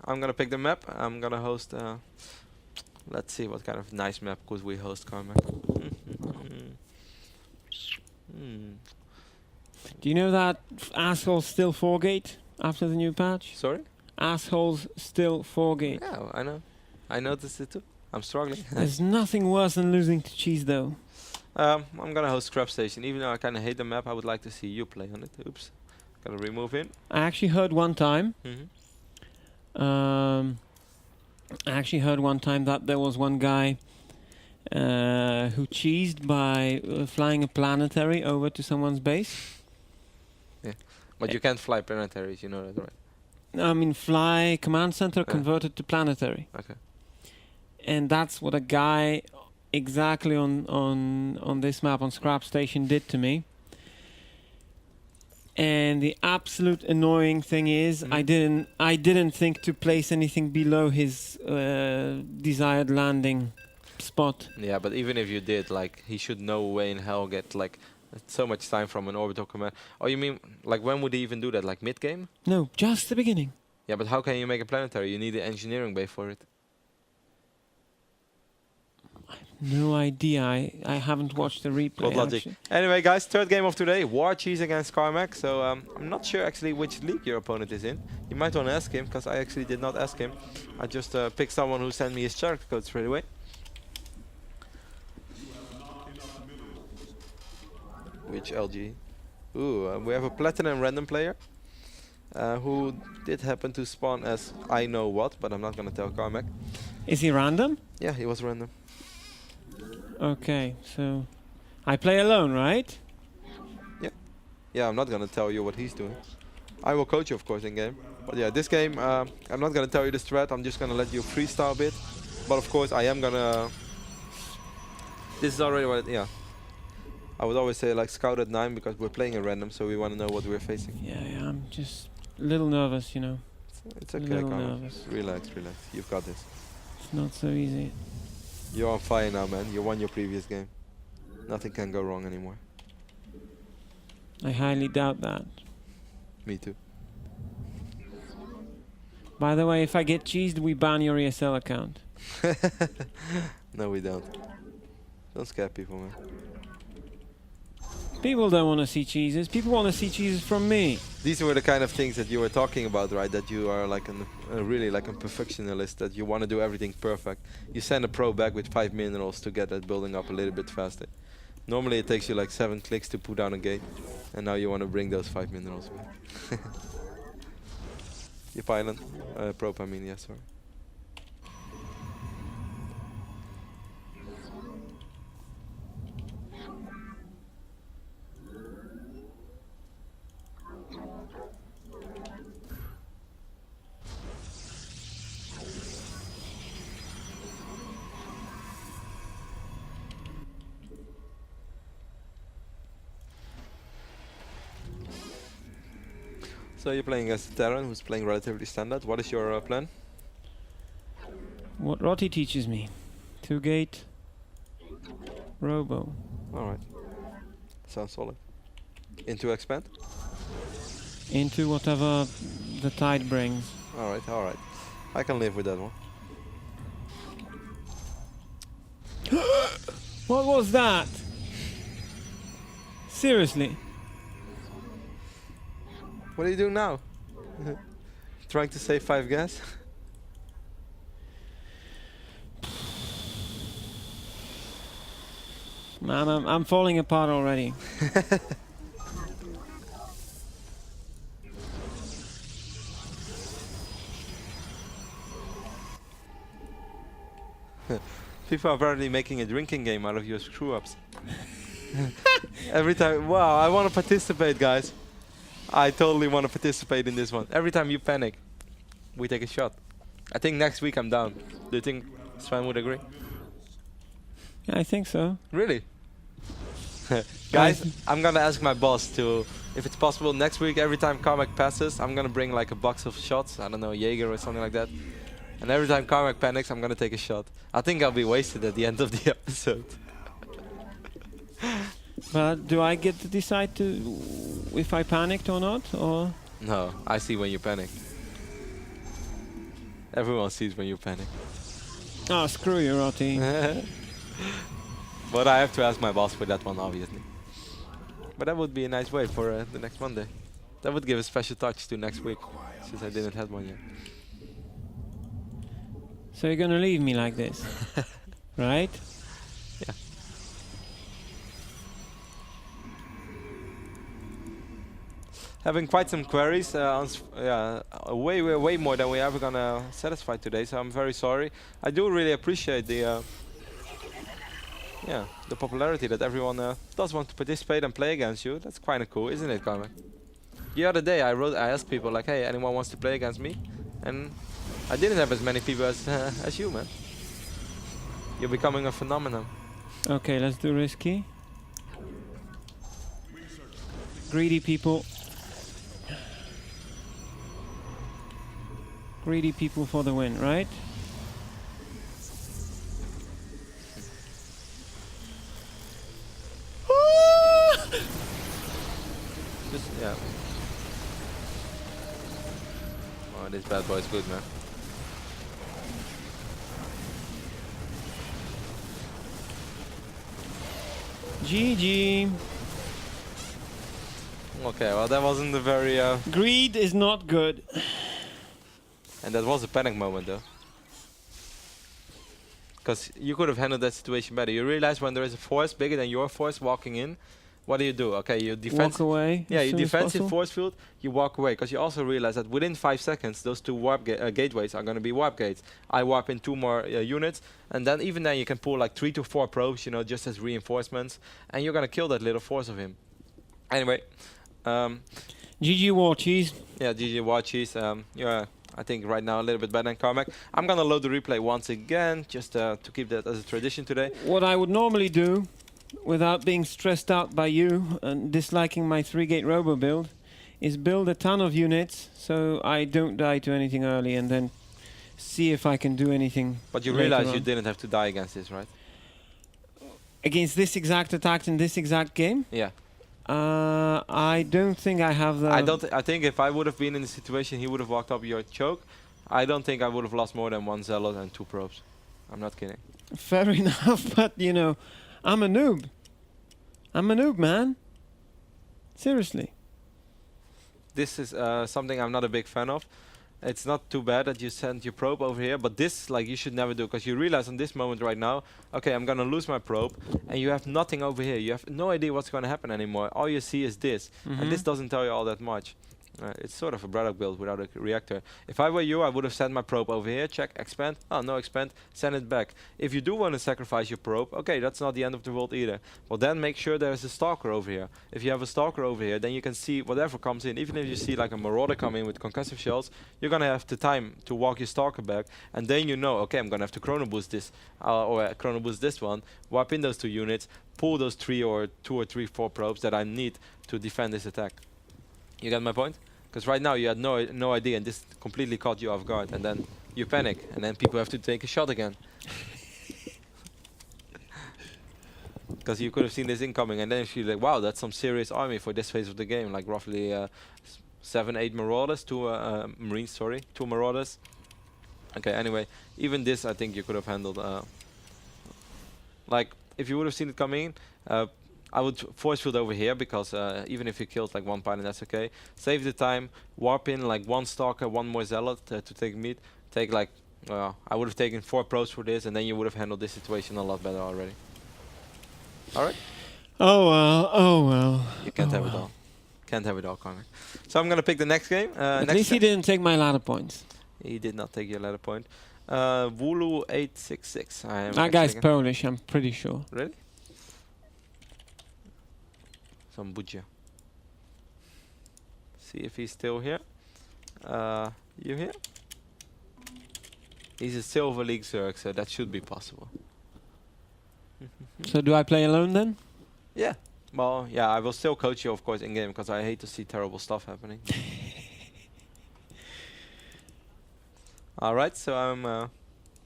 I'm gonna pick the map. I'm gonna host. Let's see what kind of nice map could we host, Carmac. Do you know that assholes still 4-gate after the new patch? Sorry? Assholes still 4-gate. Yeah, I know. I noticed it too. I'm struggling. There's nothing worse than losing to cheese, though. I'm gonna host Scrap Station. Even though I kind of hate the map, I would like to see you play on it. Oops. Gotta remove him. I actually heard one time. I actually heard one time that there was one guy who cheesed by flying a planetary over to someone's base. But you can't fly planetaries, you know that, right? I mean, fly command center converted to planetary. Okay. And that's what a guy exactly on this map on Scrap Station did to me. And the absolute annoying thing is, I didn't think to place anything below his desired landing spot. Yeah, but even if you did, like, he should no way in hell get like so much time from an orbital command. Oh, you mean like when would he even do that? Like mid game? No, just the beginning. Yeah, but how can you make a planetary? You need the engineering bay for it. No idea. I haven't watched the replay. What logic? Anyway, guys, third game of today, War Cheese against Carmac. So I'm not sure actually which league your opponent is in. You might want to ask him, because I actually did not ask him. I just picked someone who sent me his character code straight away. Which LG? Ooh, we have a platinum random player who did happen to spawn as I know what, but I'm not gonna tell Carmac. Is he random? Yeah, he was random. Okay, so I play alone, right? Yeah, I'm not gonna tell you what he's doing. I will coach you, of course, in game. But yeah, this game, I'm not gonna tell you the strat. I'm just gonna let you freestyle a bit. But of course, I am gonna. This is already what. Yeah. I would always say like scout at 9 because we're playing at random, so we want to know what we're facing. Yeah, I'm just a little nervous, you know. It's okay, little Carmac. nervous. Relax. You've got this. It's not so easy. You're on fire now, man. You won your previous game. Nothing can go wrong anymore. I highly doubt that. Me too. By the way, if I get cheesed, we ban your ESL account. No, we don't. Don't scare people, man. People don't want to see cheeses. People want to see cheeses from me. These were the kind of things that you were talking about, right? That you are like really like a perfectionist, that you want to do everything perfect. You send a pro back with 5 minerals to get that building up a little bit faster. Normally it takes you like 7 clicks to put down a gate, and now you want to bring those 5 minerals back. You pilot? Prop, I mean, yes, sorry. So you're playing against Terran, who's playing relatively standard. What is your plan? What Rotty teaches me. 2-gate. Robo. Alright. Sounds solid. Into expand? Into whatever the tide brings. Alright. I can live with that one. What was that? Seriously? What are you doing now? Trying to save 5 gas? Man, I'm falling apart already. People are apparently making a drinking game out of your screw-ups. Every time, wow, I want to participate, guys. I totally want to participate in this one. Every time you panic, we take a shot. I think next week I'm down. Do you think Sven would agree? Yeah, I think so. Really? Guys, I'm gonna ask my boss to, if it's possible, next week every time Carmac passes, I'm gonna bring like a box of shots. I don't know, Jaeger or something like that. And every time Carmac panics, I'm gonna take a shot. I think I'll be wasted at the end of the episode. But do I get to decide to if I panicked or not, or? No, I see when you panic. Everyone sees when you panic. Oh, screw you, Rotty. But I have to ask my boss for that one, obviously. But that would be a nice way for the next Monday. That would give a special touch to next week, since I didn't have one yet. So you're gonna leave me like this, right? Yeah. Having quite some queries, way more than we're ever gonna satisfy today. So I'm very sorry. I do really appreciate the the popularity that everyone does want to participate and play against you. That's kind of cool, isn't it, Carmac? The other day I asked people like, hey, anyone wants to play against me? And I didn't have as many people as you, man. You're becoming a phenomenon. Okay, let's do risky. Greedy people. Greedy people for the win, right? Just, yeah. Oh, this bad boy is good, man. GG. Okay, well that wasn't a very Greed is not good. and that was a panic moment though. Because you could have handled that situation better. You realize when there is a force bigger than your force walking in, what do? Okay, you defense. Walk away. Yeah, as you soon as defensive possible. force field, you walk away. Because you also realize that within 5 seconds, those two warp gateways are going to be warp gates. I warp in 2 more units, and then even then you can pull like 3 to 4 probes, you know, just as reinforcements, and you're going to kill that little force of him. Anyway, GG War Cheese. yeah, GG Watchies. You're, I think, right now a little bit better than Carmac. I'm going to load the replay once again, just to keep that as a tradition today. What I would normally do, without being stressed out by you and disliking my 3-gate robo build, is build a ton of units so I don't die to anything early, and then see if I can do anything. But you later realize on. you didn't have to die against this, right? Against this exact attack in this exact game? Yeah. I don't think I have the... I think if I would have been in the situation he would have walked up your choke, I don't think I would have lost more than 1 zealot and 2 probes. I'm not kidding. Fair enough, but you know, I'm a noob. I'm a noob, man. Seriously. This is something I'm not a big fan of. It's not too bad that you sent your probe over here, but this, like, you should never do, because you realize in this moment right now, okay, I'm gonna lose my probe, and you have nothing over here. You have no idea what's gonna happen anymore. All you see is this, and this doesn't tell you all that much. It's sort of a Braddock build without a reactor. If I were you, I would have sent my probe over here, check, expand, oh, no expand, send it back. If you do want to sacrifice your probe, okay, that's not the end of the world either. Well, then make sure there's a stalker over here. If you have a stalker over here, then you can see whatever comes in. Even if you see like a marauder come in with concussive shells, you're gonna have the time to walk your stalker back, and then you know, okay, I'm gonna have to chrono boost this, or chrono boost this one, warp in those 2 units, pull those 2 or 3, 4 probes that I need to defend this attack. You get my point? Because right now you had no idea, and this completely caught you off guard, and then you panic, and then people have to take a shot again. Because you could have seen this incoming, and then you feel like, wow, that's some serious army for this phase of the game, like roughly 7, 8 marauders, 2 marines, sorry, 2 marauders. Okay, anyway, even this I think you could have handled. Like, if you would have seen it coming, I would force field over here, because even if you killed like 1 pilot, that's okay. Save the time, warp in like 1 stalker, 1 more zealot to take meat. Take like, I would have taken 4 probes for this, and then you would have handled this situation a lot better already. Alright? Oh well, oh well. You can't have it all. Can't have it all, Carmac. So I'm gonna pick the next game. At least he didn't take my ladder points. He did not take your ladder point. Wulu 866. That guy's Polish, I'm pretty sure. Really? Some Buja. See if he's still here. You here? He's a Silver League Zerg, so that should be possible. So do I play alone then? Yeah. Well, yeah, I will still coach you, of course, in game, because I hate to see terrible stuff happening. All right, so I'm.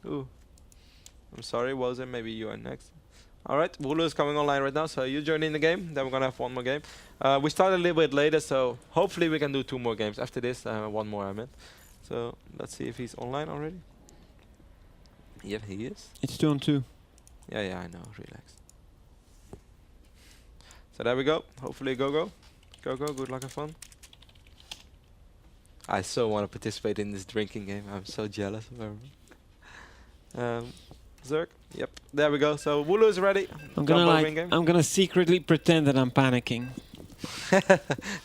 I'm sorry, Wozer. Maybe you are next. Alright, Wulu is coming online right now, so you join in the game, then we're gonna have one more game. We started a little bit later, so hopefully we can do 2 more games. After this, one more I meant. So let's see if he's online already. Yeah, he is. It's 2 on 2. Yeah, I know, relax. So there we go, hopefully go, good luck and fun. I so want to participate in this drinking game, I'm so jealous of everyone. Zerk, yep, there we go. So Wulu is ready. I'm gonna secretly pretend that I'm panicking.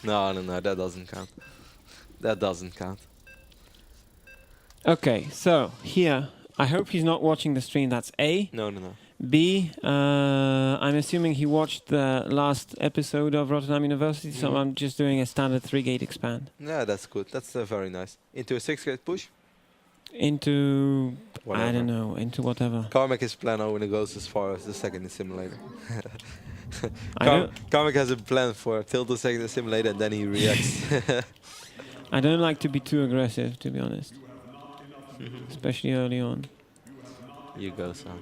No, that doesn't count. That doesn't count. Okay, so here, I hope he's not watching the stream. That's A. No. B, I'm assuming he watched the last episode of RotterdaM University, so I'm just doing a standard 3-gate expand. Yeah, that's good. That's very nice. Into a 6-gate push? Into, Whatever. I don't know, into whatever. Carmac is plan when it goes as far as the second simulator. I Carmac has a plan for till the second simulator and then he reacts. I don't like to be too aggressive, to be honest. Especially early on. You go, son.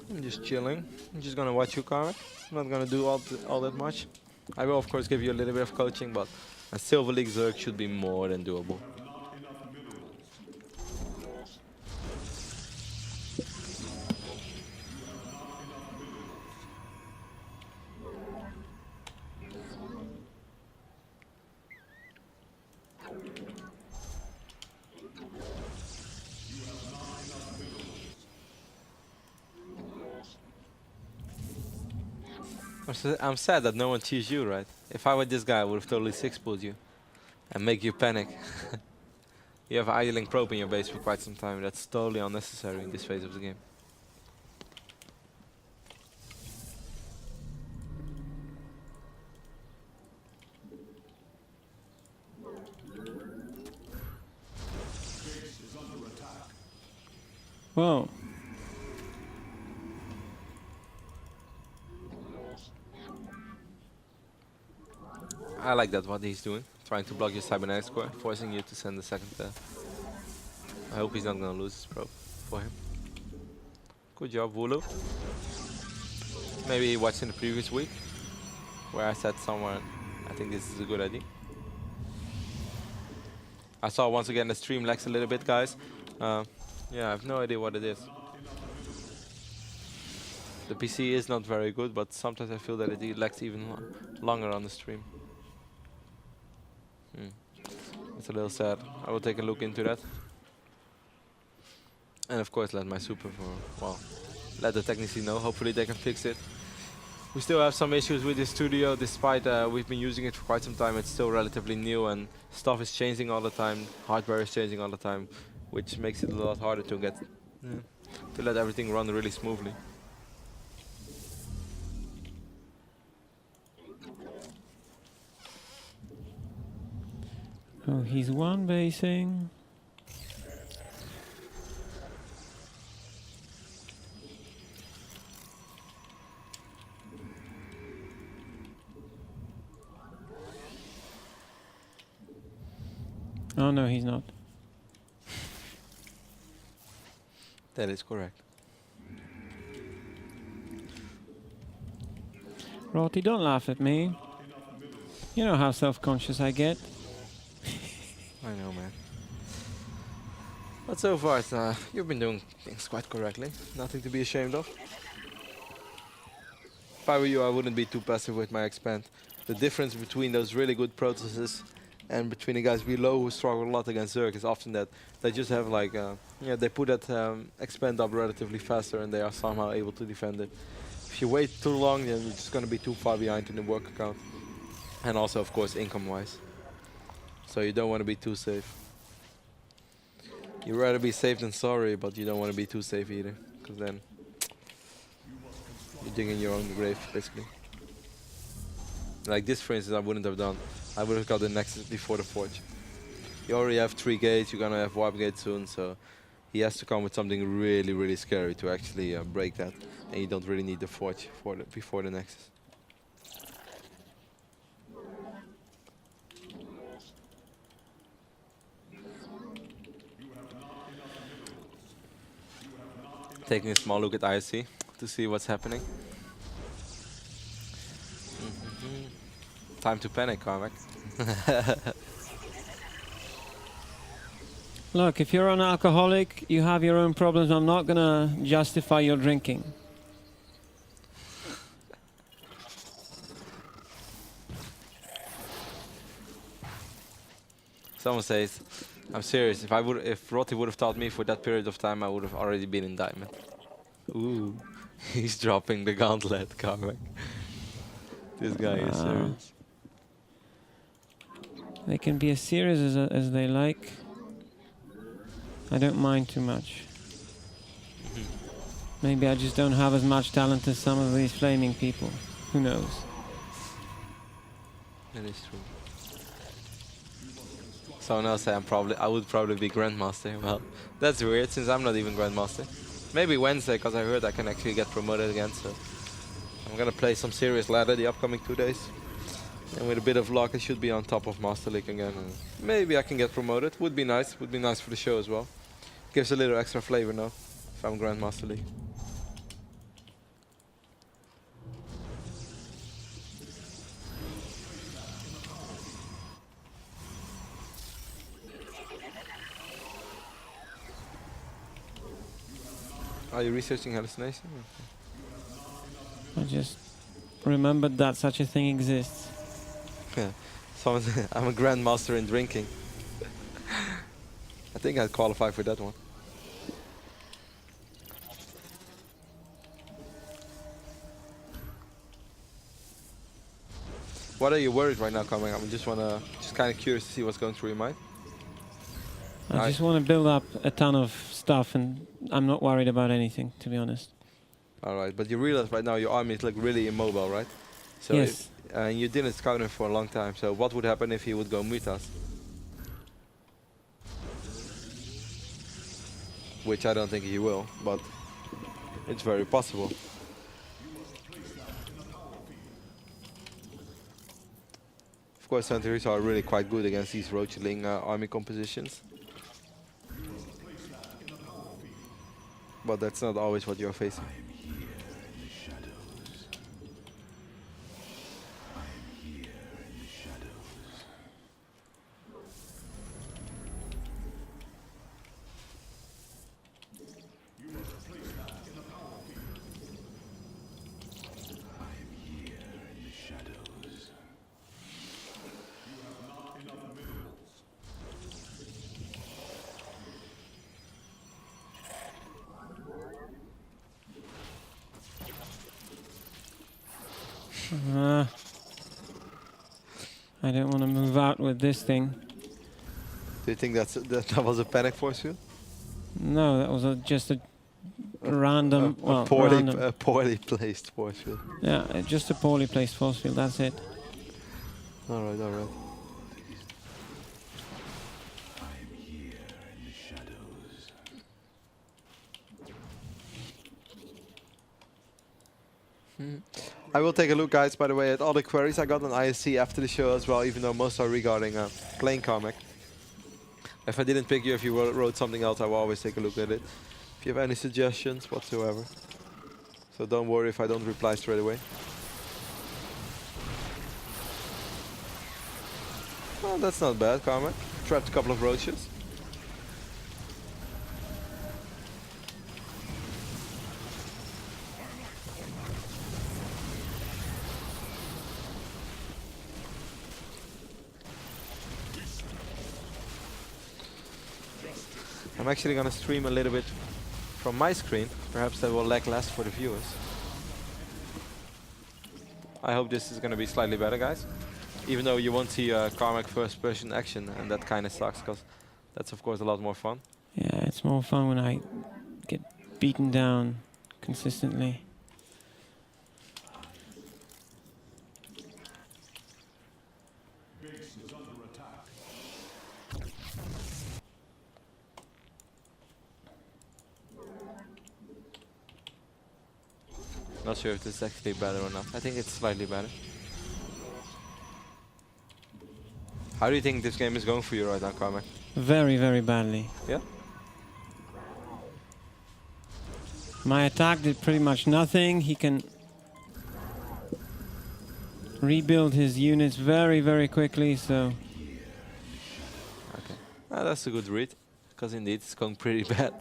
I'm just chilling. I'm just gonna watch you, Carmac. I'm not gonna do all that much. I will of course give you a little bit of coaching, but a Silver League Zerg should be more than doable. I'm sad that no one cheers you, right? If I were this guy, I would have totally 6-pulled you and make you panic. You have idling probe in your base for quite some time. That's totally unnecessary in this phase of the game. Whoa. I like that what he's doing, trying to block your cybernetic square, forcing you to send the second. I hope he's not gonna lose his probe for him. Good job, Wulu. Maybe he watched in the previous week, where I said somewhere, I think this is a good idea. I saw once again the stream lags a little bit, guys. Yeah, I have no idea what it is. The PC is not very good, but sometimes I feel that it lags even longer on the stream. It's a little sad. I will take a look into that. And of course let my let the technician know. Hopefully they can fix it. We still have some issues with this studio, despite we've been using it for quite some time. It's still relatively new and stuff is changing all the time. Hardware is changing all the time, which makes it a lot harder to get to let everything run really smoothly. Oh, he's one basing. Oh no, he's not. That is correct. Rotty, don't laugh at me. You know how self-conscious I get. I know, man. But so far, you've been doing things quite correctly. Nothing to be ashamed of. If I were you, I wouldn't be too passive with my expand. The difference between those really good processes And between the guys below who struggle a lot against Zerg is often that they just have like, yeah, they put that expand up relatively faster and they are somehow able to defend it. If you wait too long, then you're just going to be too far behind in the work account. And also, of course, income-wise. So you don't want to be too safe. You'd rather be safe than sorry, but you don't want to be too safe either. Because then you're digging your own grave, basically. Like this, for instance, I wouldn't have done. I would have got the Nexus before the Forge. You already have 3 gates, you're gonna have Warp Gate soon, so he has to come with something really, really scary to actually break that. And you don't really need the Forge for before the Nexus. Taking a small look at ISC to see what's happening. Time to panic, Carmac. Look, if you're an alcoholic, you have your own problems. I'm not going to justify your drinking. Someone says, I'm serious, if Rotti would have taught me for that period of time, I would have already been in Diamond. Ooh, he's dropping the gauntlet, Carmac. This guy is serious. They can be as serious as they like. I don't mind too much. Maybe I just don't have as much talent as some of these flaming people. Who knows? That is true. Someone else said I would probably be Grandmaster. Well, that's weird since I'm not even Grandmaster. Maybe Wednesday, because I heard I can actually get promoted again, so I'm gonna play some serious ladder the upcoming 2 days. And with a bit of luck, I should be on top of Master League again. And maybe I can get promoted. Would be nice. Would be nice for the show as well. Gives a little extra flavor now, if I'm Grandmaster League. Are you researching hallucination? I just remembered that such a thing exists. Yeah. Someone said, I'm a grandmaster in drinking. I think I'd qualify for that one. What are you worried right now coming up? I just kind of curious to see what's going through your mind. I just want to build up a ton of stuff, and I'm not worried about anything, to be honest. All right, but you realize right now your army is like really immobile, right? So Yes. And you didn't scout him for a long time. So what would happen if he would go mutas? Which I don't think he will, but it's very possible. Of course, Centaurs are really quite good against these rotating army compositions. But that's not always what you're facing. I don't want to move out with this thing. Do you think that was a panic force field? No, that was just a random, A poorly placed force field. Yeah, just a poorly placed force field, that's it. All right, all right. I will take a look, guys, by the way, at all the queries I got on ISC after the show as well, even though most are regarding playing Carmac. If I didn't pick you, if you wrote something else, I will always take a look at it. If you have any suggestions whatsoever. So don't worry if I don't reply straight away. Well, that's not bad, Carmac. Trapped a couple of roaches. I'm actually gonna stream a little bit from my screen. Perhaps that will lag less for the viewers. I hope this is gonna be slightly better, guys. Even though you won't see Carmac first person action, and that kind of sucks, because that's of course a lot more fun. Yeah, it's more fun when I get beaten down consistently. Not sure if this is actually better or not. I think it's slightly better. How do you think this game is going for you right now, Carmac? Very, very badly. Yeah? My attack did pretty much nothing. He can rebuild his units very, very quickly, so... Okay. That's a good read, because indeed it's going pretty bad.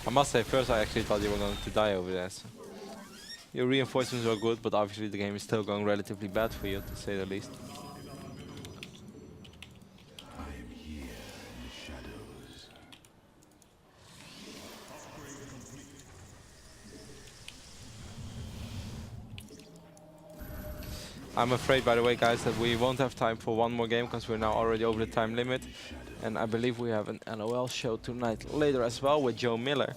I must say, first I actually thought you were going to die over there. So. Your reinforcements were good, but obviously the game is still going relatively bad for you, to say the least. I am here in the shadows. I'm afraid, by the way, guys, that we won't have time for one more game, because we're now already over the time limit. And I believe we have an LOL show tonight later as well with Joe Miller.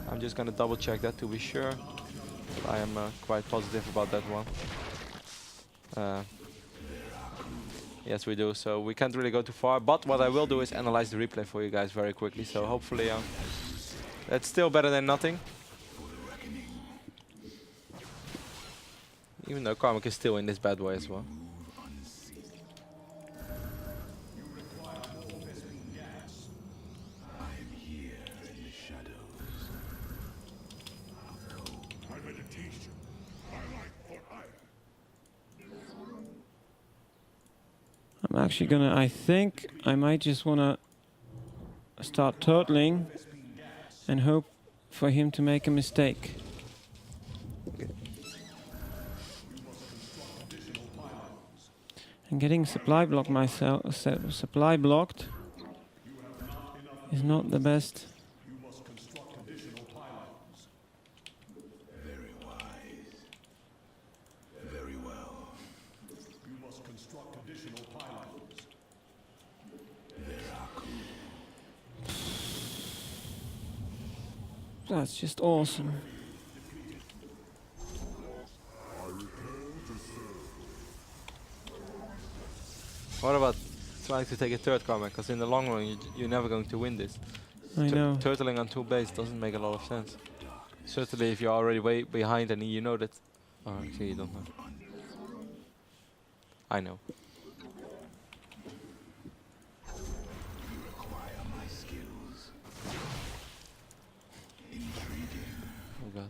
I'm just going to double check that to be sure. But I am quite positive about that one. Yes, we do. So we can't really go too far. But what I will do is analyze the replay for you guys very quickly. So hopefully that's still better than nothing. Even though Carmac is still in this bad way as well. I'm actually gonna, I think I might just wanna start turtling and hope for him to make a mistake. And getting supply blocked myself, supply blocked is not the best. Very wise. Very well. You must construct additional pylons. That's just awesome. What about trying to take a third Carmac? Because in the long run, you're never going to win this. I know. Turtling on 2 base doesn't make a lot of sense. Certainly if you're already way behind and you know that... Oh, actually you don't know. I know. You require my skills. Intriguing. Oh god.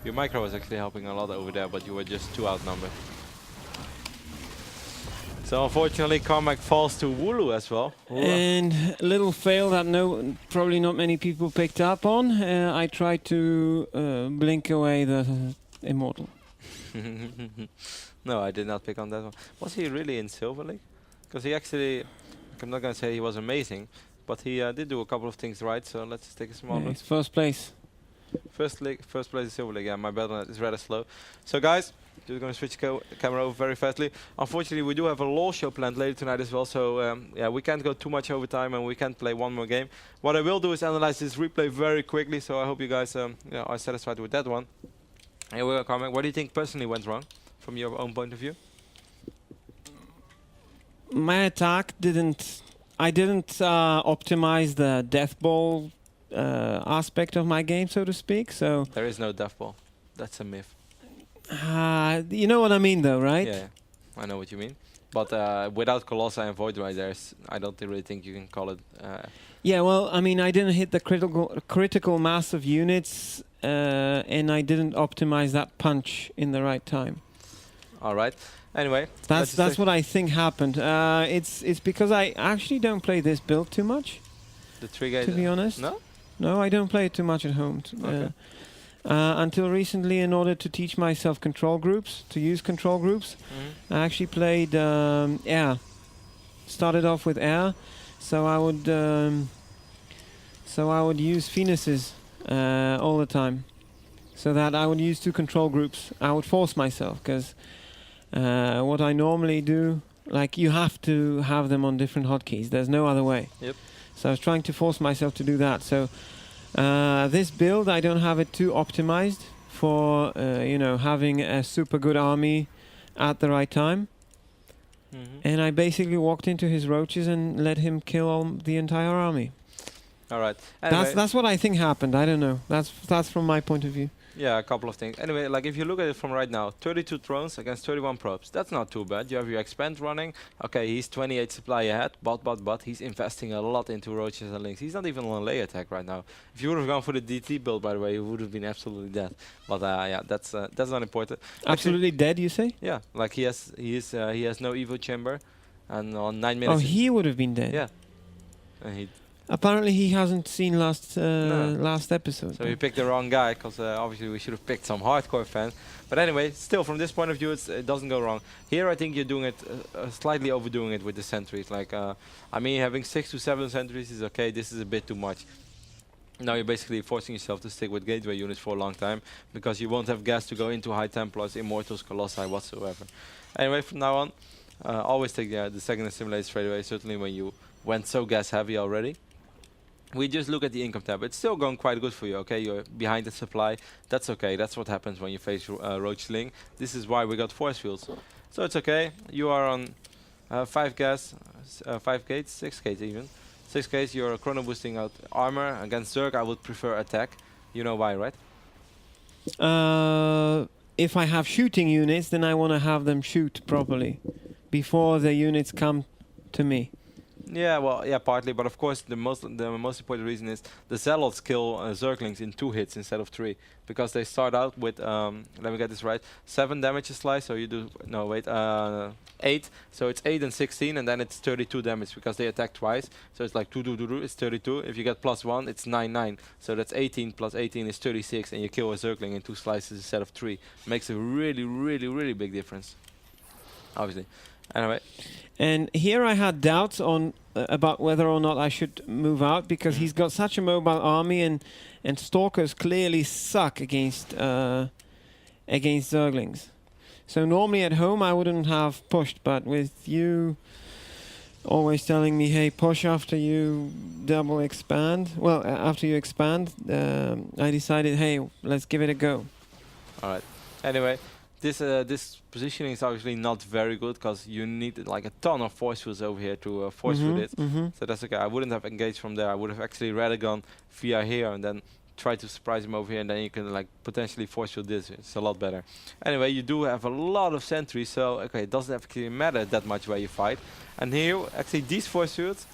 Your micro was actually helping a lot over there, but you were just too outnumbered. So unfortunately, Carmac falls to Wooloo as well. And a little fail that probably not many people picked up on. I tried to blink away the Immortal. No, I did not pick on that one. Was he really in Silver League? Because he actually, I'm not going to say he was amazing, but he did do a couple of things right, so let's just take a small Yeah, look. it's first place. First place in Silver League, yeah, my battle.net is rather slow. So guys, Just gonna switch camera over very fastly. Unfortunately, we do have a LOL show planned later tonight as well, so yeah, we can't go too much over time and we can't play one more game. What I will do is analyze this replay very quickly, so I hope you guys yeah, are satisfied with that one. Here we go, Carmac. What do you think personally went wrong from your own point of view? My attack I didn't optimize the death ball aspect of my game, so to speak. So There is no death ball. That's a myth. you know what I mean, though, right? Yeah, I know what you mean. But without Colossi and Void Riders, I don't really think you can call it. Yeah, well, I mean, I didn't hit the critical mass of units, and I didn't optimize that punch in the right time. All right. Anyway, That's what I think happened. It's because I actually don't play this build too much. the 3-gate. To be honest, no, I don't play it too much at home. Okay. Until recently, in order to teach myself control groups, to use control groups, I actually played air. Started off with air, so I would use Phoenixes all the time, so that I would use 2 control groups. I would force myself, because what I normally do, like, you have to have them on different hotkeys. There's no other way. Yep. So I was trying to force myself to do that. So this build, I don't have it too optimized for you know, having a super good army at the right time. And I basically walked into his roaches and let him kill the entire army. All right. Anyway, That's what I think happened. I don't know. That's from my point of view. yeah, a couple of things. Anyway, like if you look at it from right now, 32 thrones against 31 probes. That's not too bad. You have your expand running. Okay, he's 28 supply ahead, but he's investing a lot into roaches and links. He's not even on lay attack right now. If you would have gone for the DT build, by the way, he would have been absolutely dead. But yeah, that's not important. Absolutely dead, you say? Yeah, like he has no Evo chamber, and on 9 Oh, minutes. he would have been dead. Yeah. And he. Apparently, he hasn't seen last episode. So we picked the wrong guy, because obviously we should have picked some hardcore fans. But anyway, still from this point of view, it doesn't go wrong. Here I think you're doing it, slightly overdoing it with the sentries. Like, I mean, having 6 to 7 sentries is okay. This is a bit too much. Now you're basically forcing yourself to stick with gateway units for a long time, because you won't have gas to go into High Templars, Immortals, Colossi whatsoever. Anyway, from now on, always take the second assimilate straight away, certainly when you went so gas heavy already. We just look at the income tab. It's still going quite good for you, okay? You're behind the supply. That's okay. That's what happens when you face Roach Sling. This is why we got force fields. So it's okay. You are on 5 gas, 5 gates, 6 gates even. 6 gates, you're chrono boosting out armor. Against Zerg, I would prefer attack. You know why, right? If I have shooting units, then I want to have them shoot properly before the units come to me. Yeah, well, yeah, partly, but of course the most important reason is the Zealots kill Zerglings in 2 hits instead of 3, because they start out with let me get this right, 7 damage a slice. So you do 8. So it's 8 and 16, and then it's 32 damage because they attack twice. So it's like it's 32. If you get +1, it's 9. So that's 18 plus 18 is 36, and you kill a Zergling in 2 slices instead of 3. Makes a really big difference, obviously. Anyway. And here I had doubts on about whether or not I should move out, because he's got such a mobile army, and Stalkers clearly suck against Zerglings. So normally at home I wouldn't have pushed, but with you always telling me, hey, push after you double expand. Well, after you expand, I decided, hey, let's give it a go. All right. Anyway. This positioning is obviously not very good, because you need like a ton of force fields over here to force field it. So that's okay. I wouldn't have engaged from there. I would have actually rather gone via here and then try to surprise him over here, and then you can like potentially force field this. It's a lot better. Anyway, you do have a lot of sentries, so okay, it doesn't actually matter that much where you fight. And here, actually, these force fields,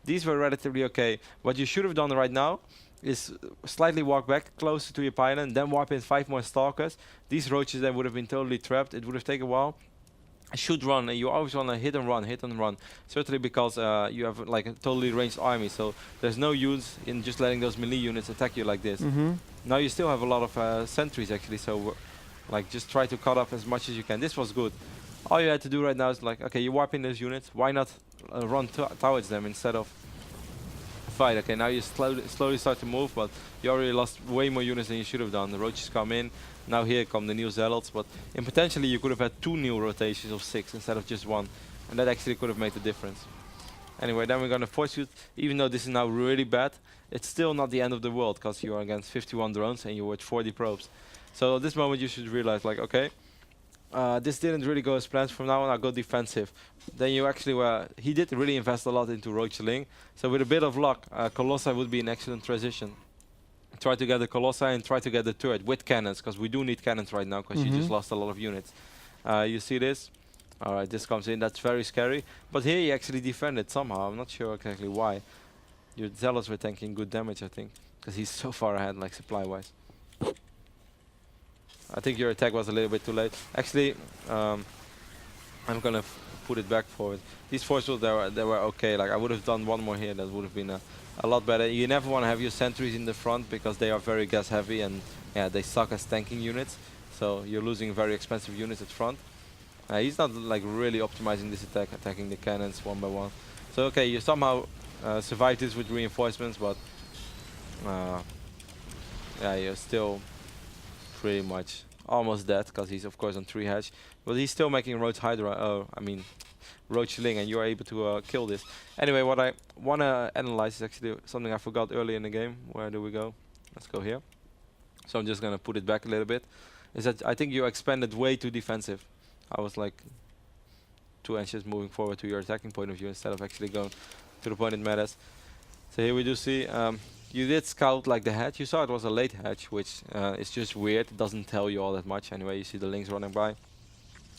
these were relatively okay. What you should have done right now is slightly walk back closer to your pylon, then warp in 5 more Stalkers. These roaches then would have been totally trapped. It would have taken a while. Should run, and you always want to hit and run. Certainly because you have like a totally ranged army, so there's no use in just letting those melee units attack you like this. Now you still have a lot of sentries actually, so like just try to cut off as much as you can. This was good. All you had to do right now is like, okay, you warp in those units. Why not run towards them instead of fight. Okay, now you slowly start to move, but you already lost way more units than you should have done. The roaches come in. Now here come the new zealots, but potentially you could have had 2 new rotations of 6 instead of just 1, and that actually could have made the difference. Anyway, then we're gonna force shoot. Even though this is now really bad, it's still not the end of the world, because you are against 51 drones and you're with 40 probes. So at this moment you should realize, like, okay, this didn't really go as planned. From now on I'll go defensive. Then you actually he did really invest a lot into roachling. So with a bit of luck, Colossi would be an excellent transition. Try to get the Colossi and try to get the turret with cannons, because we do need cannons right now, because you just lost a lot of units. You see this? Alright, this comes in. That's very scary. But here you actually defended somehow. I'm not sure exactly why. Your zealots were tanking good damage, I think, because he's so far ahead, like supply-wise. I think your attack was a little bit too late. Actually, I'm gonna put it back forward. These forces, they were okay. Like, I would have done one more here. That would have been a lot better. You never want to have your sentries in the front, because they are very gas heavy, and yeah, they suck as tanking units. So you're losing very expensive units at front. He's not like really optimizing this attack, attacking the cannons one by one. So okay, you somehow survived this with reinforcements, but yeah, you're still pretty much almost dead, because he's of course on 3 hatch. But he's still making Roach Hydra, Roachling, and you are able to kill this. Anyway, what I want to analyze is actually something I forgot earlier in the game. Where do we go? Let's go here. So I'm just going to put it back a little bit. Is that I think you expanded way too defensive. I was like 2 inches moving forward to your attacking point of view instead of actually going to the point it matters. So here we do see you did scout like the hatch. You saw it was a late hatch, which is just weird. It doesn't tell you all that much. Anyway, you see the links running by.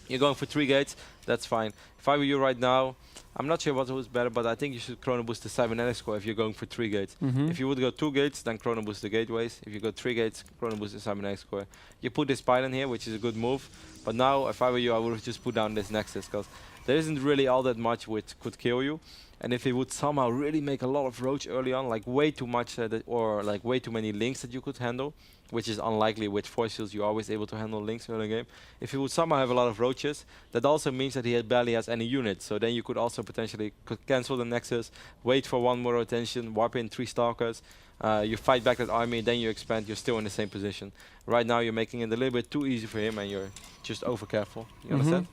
You're going for 3 gates. That's fine. If I were you right now, I'm not sure what was better, but I think you should chrono boost the cybernetics core if you're going for 3 gates. If you would go 2 gates, then chrono boost the gateways. If you go 3 gates, chrono boost the cybernetics core. You put this pylon here, which is a good move. But now, if I were you, I would have just put down this nexus, because there isn't really all that much which could kill you. And if he would somehow really make a lot of roach early on, like way too much, or like way too many links that you could handle, which is unlikely with force shields. You're always able to handle links early game. If he would somehow have a lot of roaches, that also means that he barely has any units. So then you could also potentially cancel the nexus, wait for 1 more rotation, warp in 3 stalkers. You fight back that army, then you expand. You're still in the same position. Right now, you're making it a little bit too easy for him, and you're just over careful. You understand?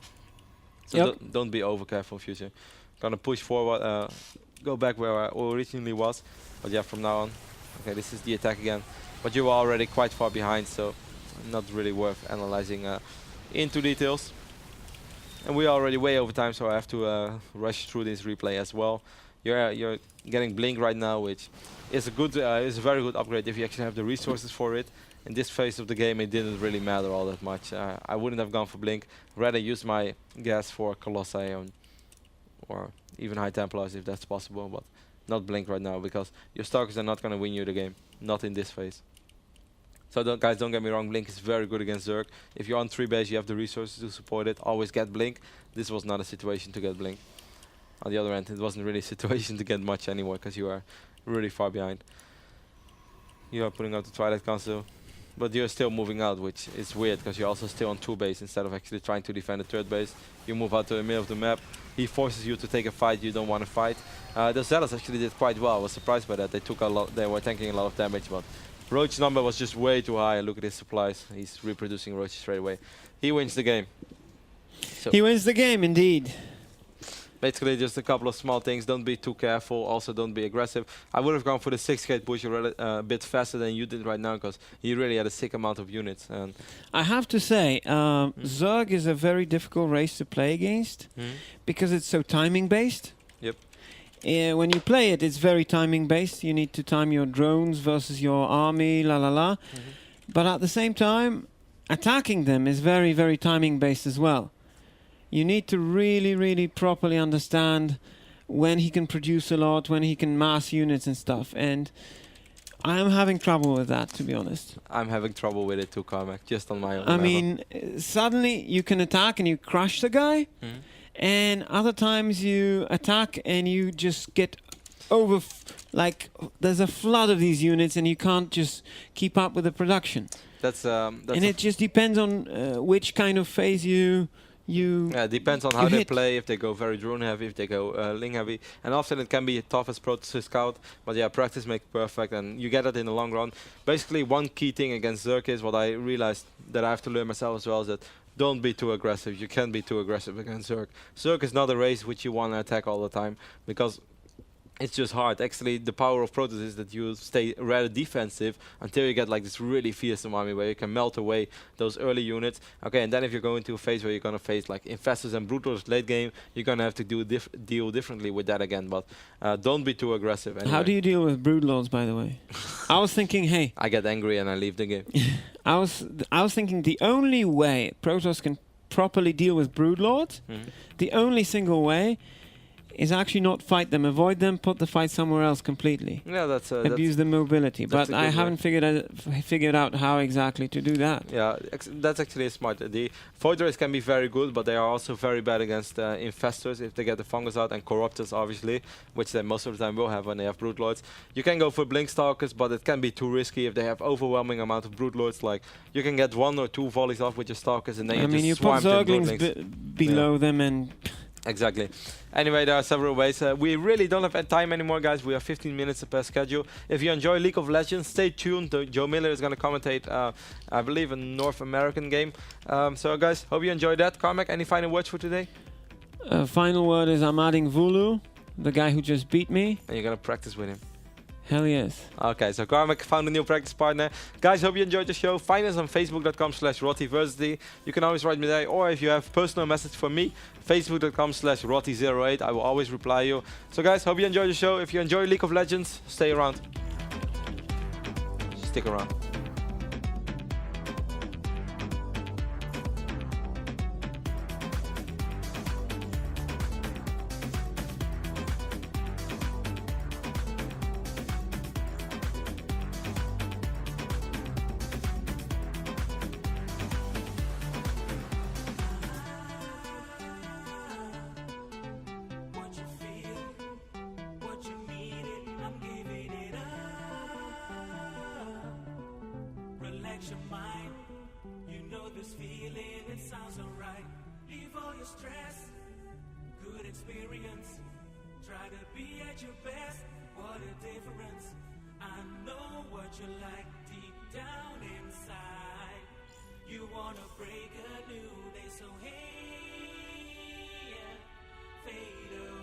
So don't be over careful in future. Gonna push forward, go back where I originally was. But yeah, from now on, okay, this is the attack again. But you were already quite far behind, so not really worth analyzing into details. And we're already way over time, so I have to rush through this replay as well. You're getting blink right now, which is a good, is a very good upgrade if you actually have the resources for it. In this phase of the game, it didn't really matter all that much. I wouldn't have gone for blink. Rather use my gas for Colossi or even High Templars if that's possible, but not blink right now, because your stalkers are not going to win you the game, not in this phase. So guys, don't get me wrong, blink is very good against Zerg. If you're on 3 base, you have the resources to support it. Always get blink. This was not a situation to get blink. On the other end, it wasn't really a situation to get much anymore, because you are really far behind. You are putting out the Twilight Council, but you're still moving out, which is weird, because you're also still on 2 base instead of actually trying to defend the 3rd base. You move out to the middle of the map. He forces you to take a fight you don't want to fight. The Zealots actually did quite well. I was surprised by that. They took a lot. They were tanking a lot of damage, but Roach number was just way too high. Look at his supplies. He's reproducing Roach straight away. He wins the game. So He wins the game, indeed. basically, just a couple of small things. Don't be too careful. Also, don't be aggressive. I would have gone for the 6-gate push a bit faster than you did right now, because he really had a sick amount of units. And I have to say, Zerg is a very difficult race to play against, because it's so timing based. Yep. When you play it, it's very timing based. You need to time your drones versus your army, la la la. But at the same time, attacking them is very, very timing based as well. You need to really, really properly understand when he can produce a lot, when he can mass units and stuff. And I'm having trouble with that, to be honest. I'm having trouble with it too, Carmac, just on my own I level. mean, suddenly you can attack and you crush the guy, and other times you attack and you just get over, like, there's a flood of these units and you can't just keep up with the production. That's and it just depends on which kind of phase you you Yeah, it depends on how you they hit. play, if they go very drone heavy, if they go Ling heavy. And often it can be tough as pro to scout, but yeah, practice makes perfect and you get it in the long run. Basically, one key thing against Zerk is what I realized that I have to learn myself as well is that don't be too aggressive. You can't be too aggressive against Zerk. Zerk is not a race which you want to attack all the time because it's just hard. Actually, the power of Protoss is that you stay rather defensive until you get like this really fearsome army where you can melt away those early units. Okay, and then if you're going to a phase where you're going to face like Infestors and Brutals late game, you're going to have to deal differently with that again. But don't be too aggressive. Anyway. How do you deal with Broodlords, by the way? I was thinking, hey, I get angry and I leave the game. I was thinking the only way Protoss can properly deal with Broodlords, the only single way, is actually not fight them, avoid them, put the fight somewhere else completely. Yeah, that's abuse the mobility. that's But a I good haven't figured out how exactly to do that. Yeah, that's actually smart. The Void Rays can be very good, but they are also very bad against Infestors if they get the Fungus out, and Corruptors obviously, which they most of the time will have when they have Broodlords. You can go for Blinkstalkers, but it can be too risky if they have overwhelming amount of Broodlords. Like, you can get 1 or 2 volleys off with your Stalkers and then I mean, you just put swarmed in Zerglings Broodlings. below them and... Exactly. Anyway, there are several ways. We really don't have time anymore, guys. We are 15 minutes per schedule. If you enjoy League of Legends, stay tuned. Joe Miller is going to commentate, I believe, a North American game. So, guys, hope you enjoyed that. Carmac, any final words for today? Final word is I'm adding Vulu, the guy who just beat me. And you're going to practice with him. Hell yes. Okay, so Carmac found a new practice partner. Guys, hope you enjoyed the show. Find us on facebook.com/RotterdaMs. You can always write me there, or if you have personal message for me, facebook.com/Rotti08. I will always reply you. So guys, hope you enjoyed the show. If you enjoy League of Legends, stay around. Stick around. Your mind, you know this feeling, it sounds alright. Leave all your stress, good experience. Try to be at your best, what a difference. I know what you like deep down inside. You wanna break a new day, so hey, yeah, fade away.